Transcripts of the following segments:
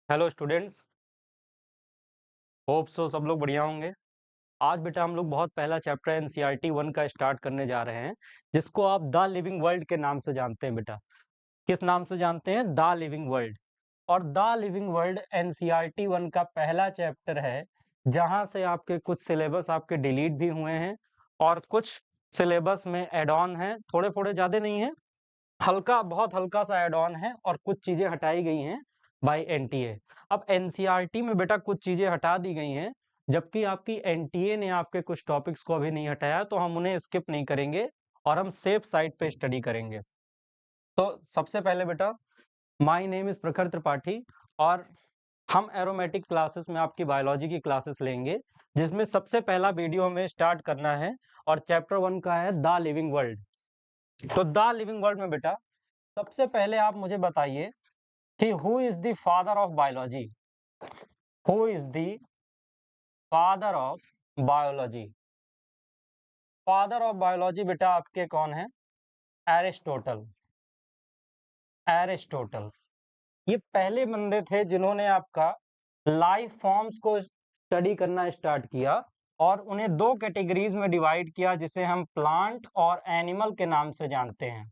Hello students. Hope so सब लोग बढ़िया होंगे। आज बेटा हम लोग बहुत पहला चैप्टर एनसीईआरटी 1 का स्टार्ट करने जा रहे हैं, जिसको आप द लिविंग वर्ल्ड के नाम से जानते हैं। बेटा किस नाम से जानते हैं? The living world. और द लिविंग वर्ल्ड एनसीईआरटी 1 का पहला चैप्टर है, जहां से आपके कुछ सिलेबस आपके डिलीट भी हुए हैं और कुछ सिलेबस में एड ऑन है। थोड़े थोड़े ज्यादा नहीं है, हल्का, बहुत हल्का सा एड ऑन है और कुछ चीजें हटाई गई हैं बाय एनटीए। अब एनसीईआरटी में बेटा कुछ चीजें हटा दी गई हैं, जबकि आपकी एनटीए ने आपके कुछ टॉपिक्स को अभी नहीं हटाया, तो हम उन्हें स्किप नहीं करेंगे और हम सेफ साइड पे स्टडी करेंगे। तो सबसे पहले बेटा, माय नेम इज प्रखर त्रिपाठी और हम एरोमेटिक क्लासेस में आपकी बायोलॉजी की क्लासेस लेंगे, जिसमें सबसे पहला वीडियो हमें स्टार्ट करना है और चैप्टर 1 का है द लिविंग वर्ल्ड। तो द लिविंग वर्ल्ड में बेटा सबसे पहले आप मुझे बताइए कि who is the father of biology? Who is the father of biology? Father of biology बेटा आपके कौन है? एरिस्टोटल। एरिस्टोटल ये पहले बंदे थे जिन्होंने आपका लाइफ फॉर्म्स को स्टडी करना स्टार्ट किया और उन्हें दो कैटेगरीज में डिवाइड किया, जिसे हम प्लांट और एनिमल के नाम से जानते हैं।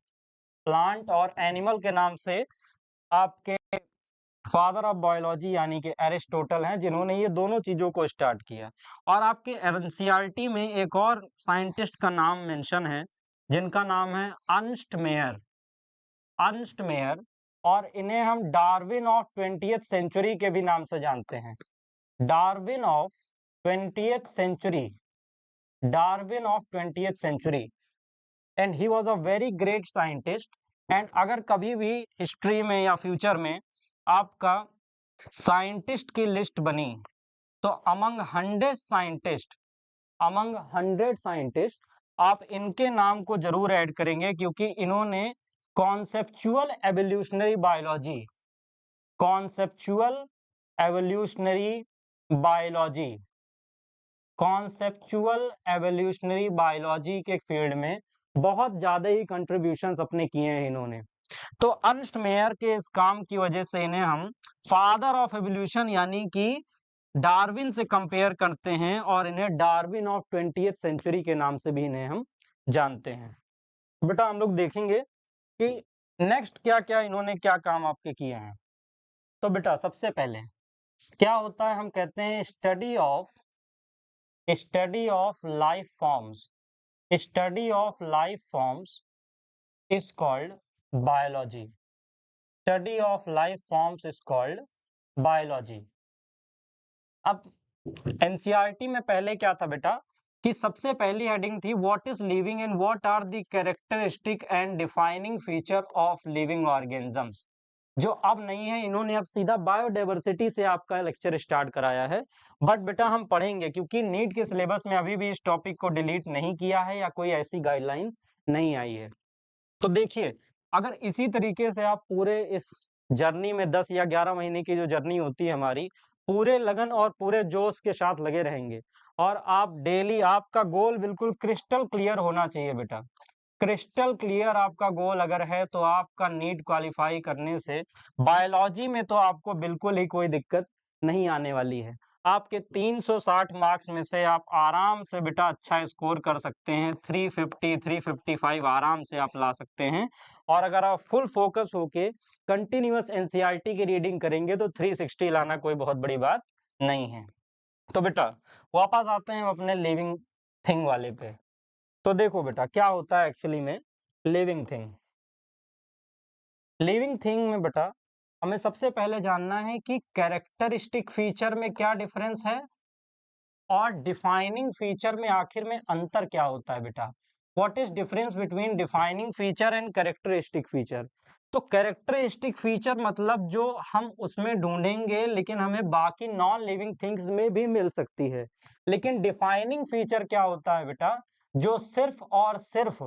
प्लांट और एनिमल के नाम से आपके फादर ऑफ बायोलॉजी यानी कि एरिस्टोटल हैं, जिन्होंने ये दोनों चीजों को स्टार्ट किया। और आपके एनसीईआरटी में एक और साइंटिस्ट का नाम मेंशन है, जिनका नाम है अर्नस्ट मेयर। अर्नस्ट मेयर, और इन्हें हम डार्विन ऑफ 20th सेंचुरी के भी नाम से जानते हैं। Darwin of 20th century. Darwin of 20th century. And he was a very great scientist. एंड अगर कभी भी हिस्ट्री में या फ्यूचर में आपका साइंटिस्ट की लिस्ट बनी, तो अमंग 100 साइंटिस्ट आप इनके नाम को जरूर ऐड करेंगे, क्योंकि इन्होंने conceptual evolutionary biology conceptual evolutionary biology conceptual evolutionary biology के फील्ड में बहुत ज्यादा ही कंट्रीब्यूशंस अपने किए हैं इन्होंने। तो अर्नस्ट मेयर के इस काम की वजह से इन्हें हम फादर ऑफ एवोल्यूशन यानी कि डार्विन से कंपेयर करते हैं, और इन्हें डार्विन ऑफ 20th सेंचुरी के नाम से भी इन्हें हम जानते हैं। बेटा हम लोग देखेंगे कि नेक्स्ट क्या क्या इन्होंने क्या काम आपके किए हैं। तो बेटा सबसे पहले क्या होता है, हम कहते हैं study of life forms. Study of life forms is called biology. Study of life forms is called biology. अब एनसीईआरटी में पहले क्या था बेटा, कि सबसे पहली हेडिंग थी what is living and what are the characteristic and defining feature of living organisms. जो अब नहीं है, इन्होंने अब सीधा बायोडायवर्सिटी से आपका लेक्चर स्टार्ट कराया है। बट बेटा हम पढ़ेंगे, क्योंकि नीट के सिलेबस में अभी भी इस टॉपिक को डिलीट नहीं किया है या कोई ऐसी गाइडलाइंस नहीं आई है। तो देखिए, अगर इसी तरीके से आप पूरे इस जर्नी में 10 या 11 महीने की जो जर्नी होती है हमारी, पूरे लगन और पूरे जोश के साथ लगे रहेंगे, और आप डेली, आपका गोल बिल्कुल क्रिस्टल क्लियर होना चाहिए बेटा। क्रिस्टल क्लियर आपका गोल अगर है, तो आपका नीट क्वालिफाई करने से बायोलॉजी में तो आपको बिल्कुल ही कोई दिक्कत नहीं आने वाली है। आपके 360 मार्क्स में से आप आराम से बेटा अच्छा स्कोर कर सकते हैं। 350 355 आराम से आप ला सकते हैं। और अगर आप फुल फोकस होके कंटिन्यूअस एनसीईआरटी की रीडिंग करेंगे, तो 360 लाना कोई बहुत बड़ी बात नहीं है। तो बेटा वापस आते हैं अपने लिविंग थिंग वाले पे। तो देखो बेटा क्या होता है एक्चुअली में लिविंग थिंग। लिविंग थिंग में बेटा हमें सबसे पहले जानना है कि कैरेक्टरिस्टिक फीचर में क्या डिफरेंस है और डिफाइनिंग फीचर में आखिर में अंतर क्या होता है बेटा। What is difference between defining feature and characteristic feature? तो कैरेक्टरिस्टिक फीचर मतलब जो हम उसमें ढूंढेंगे, लेकिन हमें बाकी नॉन लिविंग थिंग्स में भी मिल सकती है। लेकिन डिफाइनिंग फीचर क्या होता है बेटा, जो सिर्फ और सिर्फ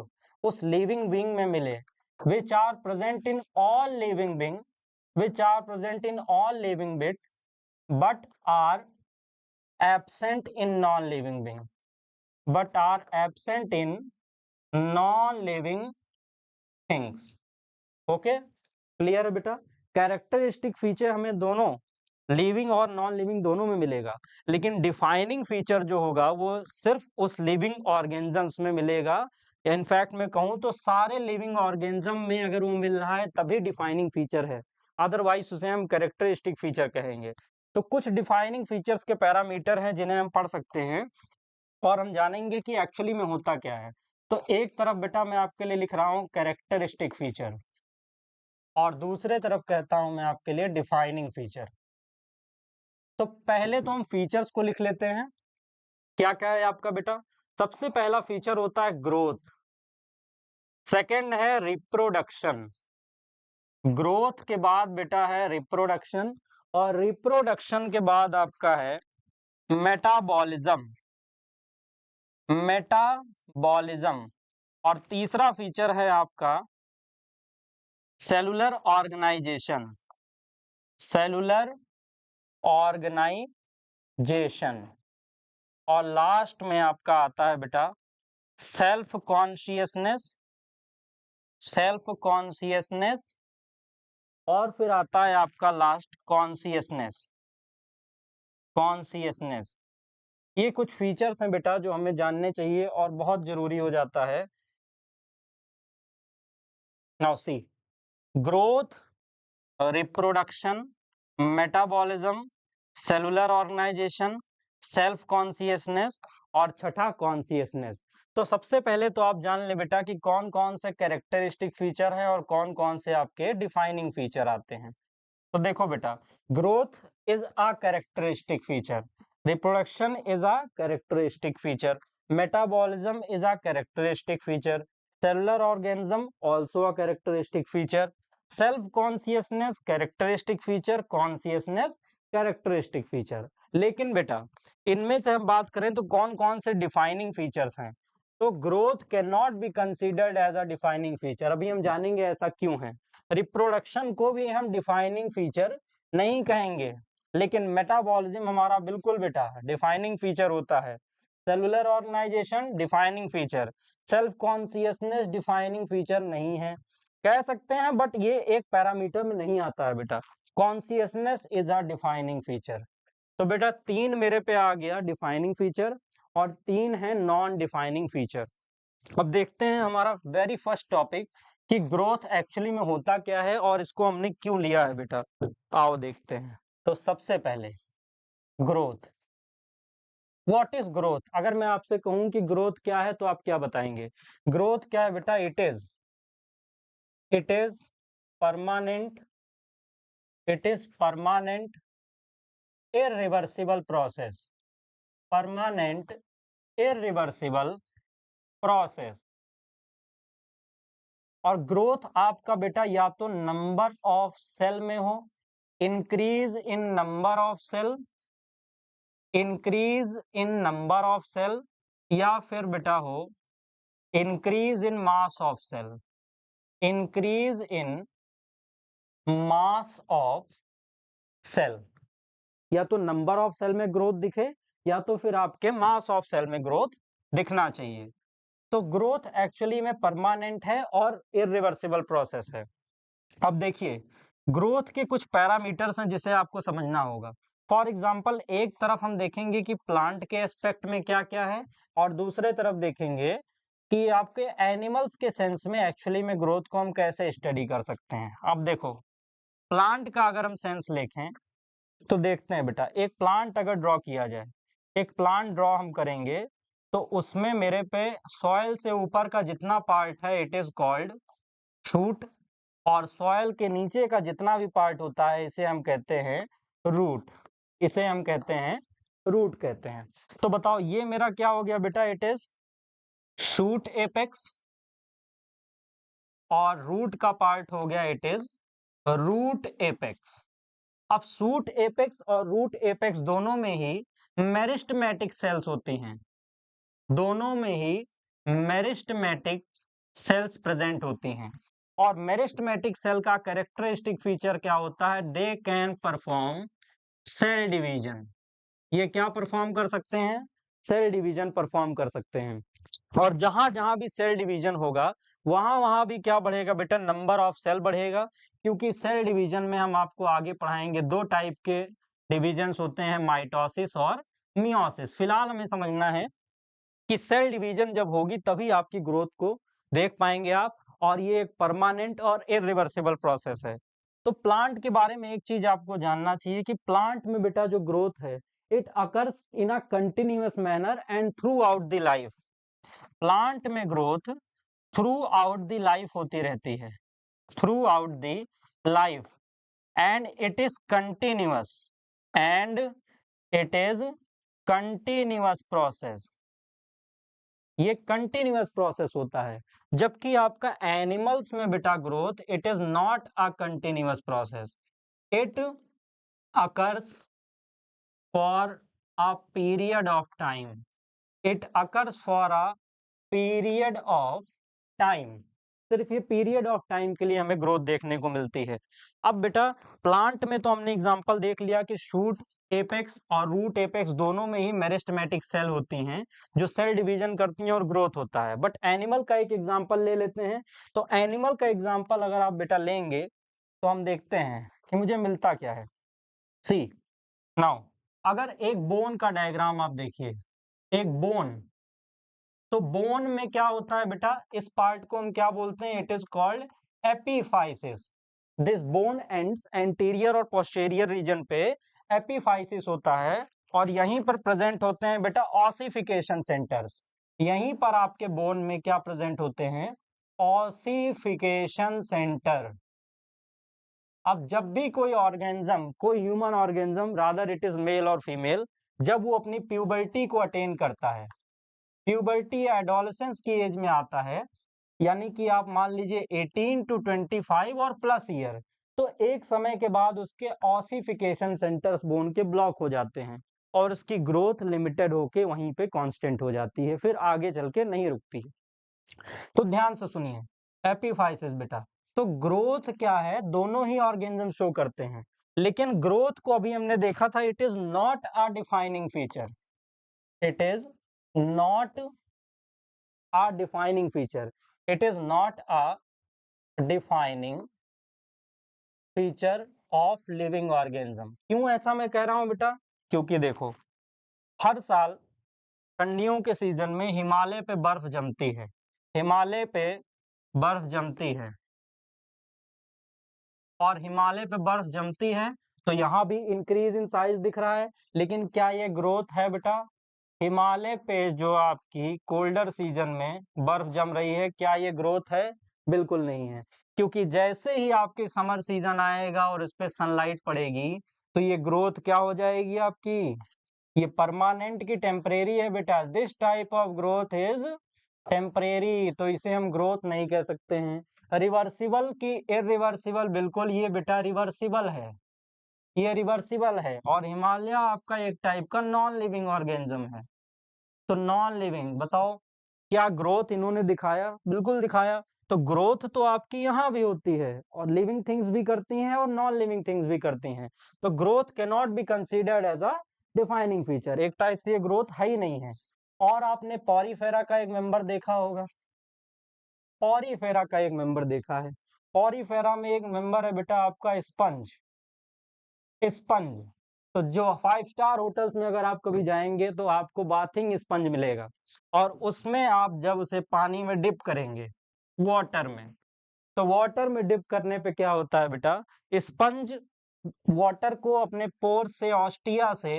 उस लिविंग बीइंग में मिले, which are present in all living being, which are present in all living bits, but are absent in non-living being, but are absent in non-living things. Okay, clear है बेटा? कैरेक्टरिस्टिक फीचर हमें दोनों living और non living दोनों में मिलेगा, लेकिन defining feature जो होगा वो सिर्फ उस लिविंग ऑर्गेनिजम्स में मिलेगा। इनफैक्ट मैं कहूँ तो सारे लिविंग ऑर्गेनिज्म में अगर वो मिल रहा है तभी डिफाइनिंग फीचर है, अदरवाइज उसे हम कैरेक्टरिस्टिक फीचर कहेंगे। तो कुछ डिफाइनिंग फीचर्स के पैरामीटर हैं जिन्हें हम पढ़ सकते हैं और हम जानेंगे कि एक्चुअली में होता क्या है। तो एक तरफ बेटा मैं आपके लिए लिख रहा हूँ कैरेक्टरिस्टिक फीचर और दूसरे तरफ कहता हूं मैं आपके लिए डिफाइनिंग फीचर। तो पहले तो हम फीचर्स को लिख लेते हैं। क्या क्या है आपका बेटा? सबसे पहला फीचर होता है ग्रोथ, सेकंड है रिप्रोडक्शन, ग्रोथ के बाद बेटा है रिप्रोडक्शन, और रिप्रोडक्शन के बाद आपका है मेटाबॉलिज्म, मेटाबॉलिज्म, और तीसरा फीचर है आपका सेलुलर ऑर्गेनाइजेशन, सेलुलर ऑर्गेनाइजेशन, और लास्ट में आपका आता है बेटा सेल्फ कॉन्शियसनेस, सेल्फ कॉन्शियसनेस, और फिर आता है आपका लास्ट कॉन्शियसनेस, कॉन्शियसनेस। ये कुछ फीचर्स हैं बेटा जो हमें जानने चाहिए और बहुत जरूरी हो जाता है। Now see, growth, reproduction, metabolism, cellular organisation, self consciousness, और छठा कॉन्शियसनेस। तो सबसे पहले तो आप जान ले बेटा कि कौन कौन से कैरेक्टरिस्टिक फीचर हैं और कौन कौन से आपके डिफाइनिंग फीचर आते हैं। तो देखो बेटा, growth is a characteristic feature, reproduction is a characteristic feature, metabolism is a characteristic feature, cellular organism also a characteristic feature, self consciousness characteristic feature, consciousness characteristic feature. लेकिन बेटा इनमें से हम बात करें तो कौन कौन से डिफाइनिंग फीचर्स हैं। तो growth can not be considered as a defining feature, अभी हम जानेंगे ऐसा क्यों है। रिप्रोडक्शन को भी हम डिफाइनिंग फीचर नहीं कहेंगे, लेकिन मेटाबॉलिज्म हमारा बिल्कुल बेटा डिफाइनिंग फीचर होता है, cellular organisation defining feature, self consciousness defining feature नहीं है, कह सकते हैं बट ये एक पैरामीटर में नहीं आता है बेटा। Consciousness is a defining feature. तो बेटा तीन मेरे पे आ गया डिफाइनिंग फीचर और तीन है नॉन डिफाइनिंग फीचर। अब देखते हैं हमारा वेरी फर्स्ट टॉपिक कि ग्रोथ एक्चुअली में होता क्या है और इसको हमने क्यों लिया है बेटा। आओ देखते हैं। तो सबसे पहले ग्रोथ, व्हाट इज ग्रोथ? अगर मैं आपसे कहूं कि ग्रोथ क्या है तो आप क्या बताएंगे? ग्रोथ क्या है बेटा? It is permanent, it is permanent irreversible process, permanent irreversible process. और ग्रोथ आपका बेटा या तो नंबर ऑफ सेल में हो, increase in number of cell, increase in number of cell, या फिर बेटा हो increase in mass of cell, increase in mass of cell. या तो नंबर ऑफ सेल में ग्रोथ दिखे या तो फिर आपके मास ऑफ सेल में ग्रोथ दिखना चाहिए। तो ग्रोथ एक्चुअली में परमानेंट है और इरिवर्सिबल प्रोसेस है। अब देखिए ग्रोथ के कुछ पैरामीटर्स हैं जिसे आपको समझना होगा। फॉर एग्जाम्पल एक तरफ हम देखेंगे कि प्लांट के एस्पेक्ट में क्या क्या है और दूसरे तरफ देखेंगे कि आपके एनिमल्स के सेंस में एक्चुअली में ग्रोथ को हम कैसे स्टडी कर सकते हैं। अब देखो प्लांट का अगर हम सेंस देखें तो देखते हैं बेटा, एक प्लांट अगर ड्रॉ किया जाए, एक प्लांट ड्रॉ हम करेंगे तो उसमें मेरे पे सॉइल से ऊपर का जितना पार्ट है इट इज कॉल्ड शूट, और सॉइल के नीचे का जितना भी पार्ट होता है इसे हम कहते हैं रूट, इसे हम कहते हैं रूट कहते हैं। तो बताओ ये मेरा क्या हो गया बेटा? इट इज शूट एपेक्स, और रूट का पार्ट हो गया इट इज रूट एपेक्स। अब शूट एपेक्स और रूट एपेक्स दोनों में ही मेरिस्टेमेटिक सेल्स होती हैं, दोनों में ही मेरिस्टेमेटिक सेल्स प्रेजेंट होती हैं। और मेरिस्टेमेटिक सेल का कैरेक्टरिस्टिक फीचर क्या होता है? They can perform cell division. ये क्या परफॉर्म कर सकते हैं? सेल डिवीजन परफॉर्म कर सकते हैं। और जहां जहां भी सेल डिवीजन होगा वहां वहां भी क्या बढ़ेगा बेटा? नंबर ऑफ सेल बढ़ेगा, क्योंकि सेल डिवीजन में हम आपको आगे पढ़ाएंगे दो टाइप के डिविजन्स होते हैं माइटोसिस और मियोसिस। फिलहाल हमें समझना है कि सेल डिवीजन जब होगी तभी आपकी ग्रोथ को देख पाएंगे आप, और ये एक परमानेंट और इरिवर्सिबल प्रोसेस है। तो प्लांट के बारे में एक चीज आपको जानना चाहिए कि प्लांट में बेटा जो ग्रोथ है, it occurs in a continuous manner and throughout the life. Plant में growth throughout the life होती रहती है, throughout the life, and it is continuous, and it is continuous process. ये continuous process होता है, जबकि आपका animals में बेटा growth it is not a continuous process, it occurs for a period of time, it occurs for a period of time. सिर्फ ये period of time के लिए हमें ग्रोथ देखने को मिलती है। अब बेटा प्लांट में तो हमने एग्जांपल देख लिया कि शूट एपेक्स और रूट एपेक्स दोनों में ही मेरिस्टेमेटिक सेल होती हैं जो सेल डिवीजन करती हैं और ग्रोथ होता है। बट एनिमल का एक एग्जांपल ले लेते हैं। तो एनिमल का एग्जांपल अगर आप बेटा लेंगे तो हम देखते हैं कि मुझे मिलता क्या है। सी नाउ, अगर एक बोन का डायग्राम आप देखिए, एक बोन, तो बोन में क्या होता है बेटा, इस पार्ट को हम क्या बोलते हैं, it is called epiphysis. This bone ends anterior और पोस्टीरियर रीजन पे एपिफाइसिस होता है, और यहीं पर प्रेजेंट होते हैं बेटा ऑसिफिकेशन सेंटर्स। यहीं पर आपके बोन में क्या प्रेजेंट होते हैं, ऑसिफिकेशन सेंटर। अब जब भी कोई ऑर्गेनिज्म, कोई human organism, rather it is male और फीमेल, जब वो अपनी प्यूबर्टी को अटेन करता है, प्यूबर्टी एडोलेसेंस की एज में आता है, यानी कि आप मान लीजिए 18 टू 25 और प्लस ईयर, तो एक समय के बाद उसके ऑसिफिकेशन सेंटर्स बोन के ब्लॉक हो जाते हैं और उसकी ग्रोथ लिमिटेड होके वहीं पे कांस्टेंट हो जाती है, फिर आगे चल के नहीं रुकती। तो ध्यान से सुनिए, एपिफाइसिस बेटा, तो ग्रोथ क्या है, दोनों ही ऑर्गेनिज्म शो करते हैं, लेकिन ग्रोथ को अभी हमने देखा था, it is not a defining feature, it is not a defining feature, it is not a defining feature of living organism। क्यों ऐसा मैं कह रहा हूं बेटा, क्योंकि देखो हर साल ठंडियों के सीजन में हिमालय पे बर्फ जमती है, हिमालय पे बर्फ जमती है, और हिमालय पे बर्फ जमती है तो यहाँ भी इंक्रीज इन साइज दिख रहा है, लेकिन क्या ये ग्रोथ है बेटा? हिमालय पे जो आपकी कोल्डर सीजन में बर्फ जम रही है, क्या ये ग्रोथ है? बिल्कुल नहीं है, क्योंकि जैसे ही आपके समर सीजन आएगा और इस पे सनलाइट पड़ेगी तो ये ग्रोथ क्या हो जाएगी आपकी, ये परमानेंट की टेम्परेरी है बेटा। This type of growth is temporary, तो इसे हम ग्रोथ नहीं कह सकते हैं। रिवर्सिबल की इरिवर्सिबल, बिल्कुल ये बेटा रिवर्सिबल है, ये रिवर्सिबल है, और हिमालय आपका एक टाइप का नॉन लिविंग ऑर्गेनिज्म है। तो नॉन लिविंग, बताओ क्या ग्रोथ इन्होंने दिखाया? बिल्कुल दिखाया। तो ग्रोथ तो आपकी यहाँ भी होती है, और लिविंग थिंग्स भी करती हैं और नॉन लिविंग थिंग्स भी करती हैं। तो growth can not be considered as a defining feature, एक टाइप से ये ग्रोथ है ही नहीं है। और आपने पॉरीफेरा का एक मेंबर देखा होगा, पॉरीफेरा का एक मेंबर देखा है, पॉरीफेरा में एक मेंबर है बेटा आपका स्पंज, स्पंज। तो जो 5 स्टार होटल्स में अगर आप कभी जाएंगे तो आपको बाथिंग स्पंज मिलेगा, और उसमें आप जब उसे पानी में डिप करेंगे, वाटर में, तो वाटर में डिप करने पे क्या होता है बेटा, स्पंज वाटर को अपने पोर से, ऑस्टिया से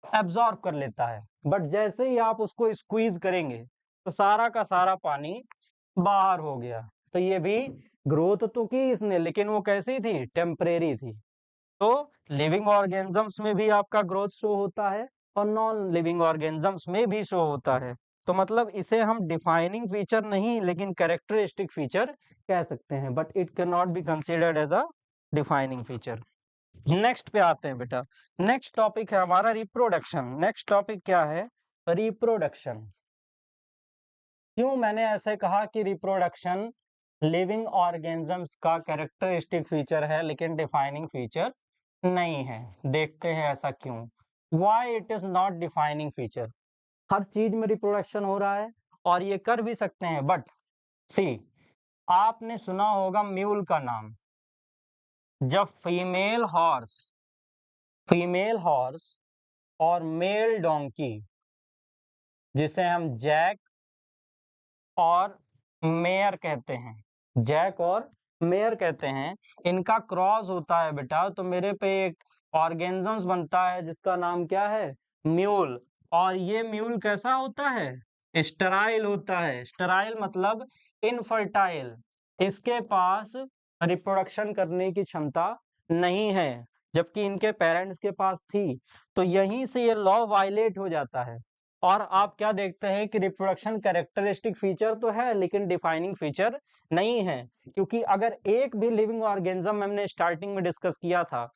एब्जॉर्ब कर लेता है, बट जैसे ही आप उसको स्क्वीज करेंगे तो सारा का सारा पानी बाहर हो गया। तो ये भी ग्रोथ तो की इसने, लेकिन वो कैसी थी, टेम्परेरी थी। तो लिविंग ऑर्गेनिजम्स में भी आपका ग्रोथ शो होता है और नॉन लिविंग ऑर्गेनिजम्स में भी शो होता है। तो मतलब इसे हम डिफाइनिंग फीचर नहीं लेकिन कैरेक्टरिस्टिक फीचर कह सकते हैं, but it can not be considered as a defining feature. Next पे आते हैं बेटा, नेक्स्ट टॉपिक है हमारा रिप्रोडक्शन। नेक्स्ट टॉपिक क्या है, रिप्रोडक्शन। क्यों मैंने ऐसे कहा कि रिप्रोडक्शन लिविंग ऑर्गेनिजम्स का कैरेक्टरिस्टिक फीचर है लेकिन डिफाइनिंग फीचर नहीं है? देखते हैं ऐसा क्यों। Why it is not defining feature? हर चीज में रिप्रोडक्शन हो रहा है और ये कर भी सकते हैं, बट सी, आपने सुना होगा म्यूल का नाम। जब फीमेल हॉर्स फीमेल हॉर्स और मेल डोंकी, जिसे हम जैक और मेयर कहते हैं, जैक और मेयर कहते हैं, इनका क्रॉस होता है बेटा, तो मेरे पे एक ऑर्गेनिजम्स बनता है जिसका नाम क्या है, म्यूल। और ये म्यूल कैसा होता है, स्टेराइल होता है। स्टेराइल मतलब इनफर्टाइल, इसके पास रिप्रोडक्शन करने की क्षमता नहीं है, जबकि इनके पेरेंट्स के पास थी। तो यहीं से ये लॉ वायलेट हो जाता है। और आप क्या देखते हैं कि रिप्रोडक्शन कैरेक्टरिस्टिक फीचर तो है लेकिन डिफाइनिंग फीचर नहीं है, क्योंकि अगर एक भी लिविंग ऑर्गेनिज्म, हमने स्टार्टिंग में डिस्कस किया था,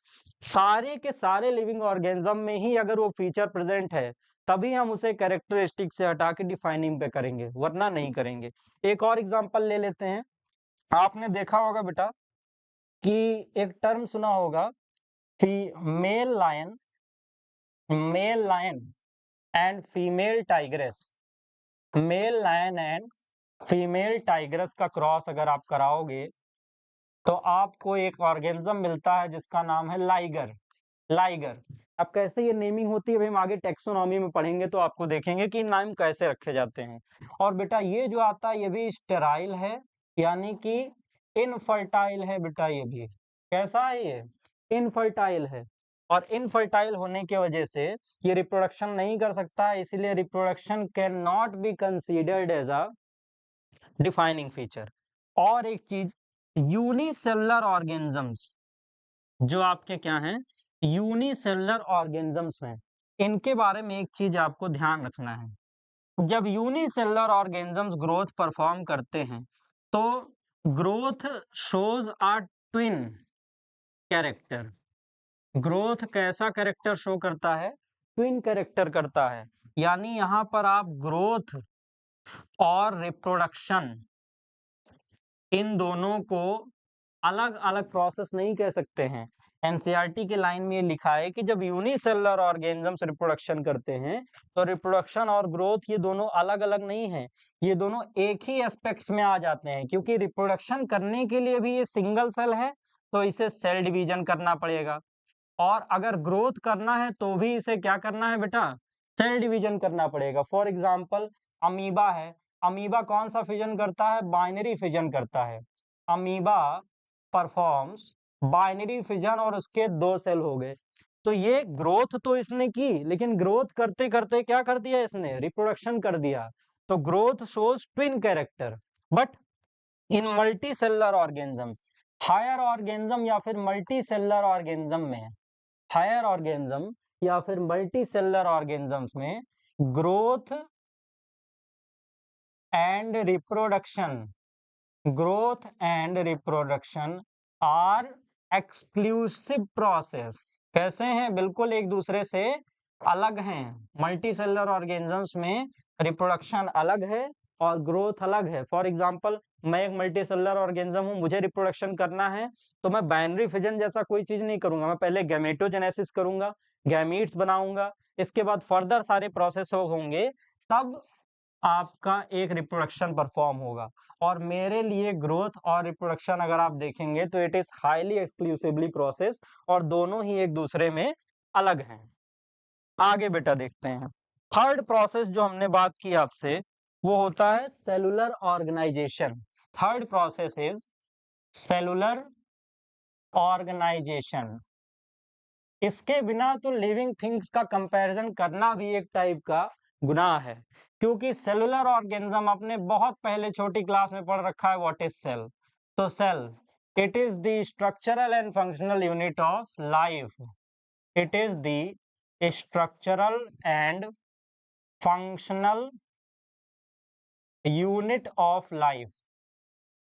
सारे के सारे लिविंग ऑर्गेनिज्म में ही अगर वो फीचर प्रेजेंट है तभी हम उसे कैरेक्टरिस्टिक से हटा के डिफाइनिंग पे करेंगे, वरना नहीं करेंगे। एक और एग्जांपल ले लेते हैं। आपने देखा होगा बेटा कि एक टर्म सुना होगा कि male lion and female tigress, male lion and female tigress का क्रॉस अगर आप कराओगे तो आपको एक ऑर्गेनिज्म मिलता है जिसका नाम है लाइगर। लाइगर, अब कैसे ये नेमिंग होती है, हम आगे टेक्सोनॉमी में पढ़ेंगे तो आपको देखेंगे कि नाम कैसे रखे जाते हैं। और बेटा ये जो आता है ये भी स्टेराइल है, यानी कि इनफर्टाइल है बेटा। ये भी कैसा है, ये इनफर्टाइल है, और इनफर्टाइल होने की वजह से ये रिप्रोडक्शन नहीं कर सकता है, इसीलिए reproduction can not be considered as a defining feature. और एक चीज, यूनिसेलुलर ऑर्गेनिजम्स जो आपके क्या हैं, यूनिसेलुलर ऑर्गेनिजम्स में, इनके बारे में एक चीज आपको ध्यान रखना है। जब यूनिसेलुलर ऑर्गेनिजम्स ग्रोथ परफॉर्म करते हैं तो growth shows a twin character. Growth कैसा कैरेक्टर शो करता है, ट्विन कैरेक्टर करता है। यानी यहां पर आप ग्रोथ और रिप्रोडक्शन इन दोनों को अलग अलग प्रोसेस नहीं कह सकते हैं। एनसीईआरटी के लाइन में ये लिखा है कि जब यूनिसेलुलर ऑर्गेनिजम्स रिप्रोडक्शन करते हैं तो रिप्रोडक्शन और ग्रोथ ये दोनों अलग अलग नहीं है, ये दोनों एक ही एस्पेक्ट्स में आ जाते हैं। क्योंकि रिप्रोडक्शन करने के लिए भी ये सिंगल सेल है तो इसे सेल डिवीजन करना पड़ेगा, और अगर ग्रोथ करना है तो भी इसे क्या करना है बेटा, सेल डिवीजन करना पड़ेगा। फॉर एग्जाम्पल अमीबा है, अमीबा कौन सा फिजन करता है, बाइनरी फिजन करता है। अमीबा परफॉर्म्स बाइनरी फिजन और उसके 2 सेल हो गए। तो ये ग्रोथ तो इसने की, लेकिन ग्रोथ करते करते क्या कर दिया इसने, रिप्रोडक्शन कर दिया। तो growth shows twin character. But in multi cellular organisms, higher organism या फिर मल्टी सेलुलर ऑर्गेनिज्म में, हायर ऑर्गेनिज्म या फिर मल्टी सेलुलर ऑर्गेनिजम्स में growth and reproduction, growth and reproduction are exclusive process. कैसे हैं, बिल्कुल एक दूसरे से अलग हैं। मल्टी सेलुलर ऑर्गेनिजम्स में रिप्रोडक्शन अलग है और ग्रोथ अलग है। फॉर एग्जांपल मैं एक मल्टी सेलुलर ऑर्गेनिज्म हूं, मुझे रिप्रोडक्शन करना है तो मैं बाइनरी फिजन जैसा कोई चीज नहीं करूंगा, मैं पहले गैमेटोजेनेसिस करूंगा, गैमीट्स बनाऊंगा, इसके बाद फर्दर सारे प्रोसेस होंगे, तब आपका एक रिप्रोडक्शन परफॉर्म होगा। और मेरे लिए ग्रोथ और रिप्रोडक्शन अगर आप देखेंगे तो it is highly exclusively process, और दोनों ही एक दूसरे में अलग हैं। आगे बेटा देखते हैं, थर्ड प्रोसेस जो हमने बात की आपसे वो होता है cellular organisation. Third process is cellular organisation. इसके बिना तो लिविंग थिंग्स का कंपैरिजन करना भी एक टाइप का गुनाह है, क्योंकि सेलुलर ऑर्गेनिज्म आपने बहुत पहले छोटी क्लास में पढ़ रखा है, व्हाट इज सेल। तो cell, it is the structural and functional unit of life. It is the structural and functional unit of life.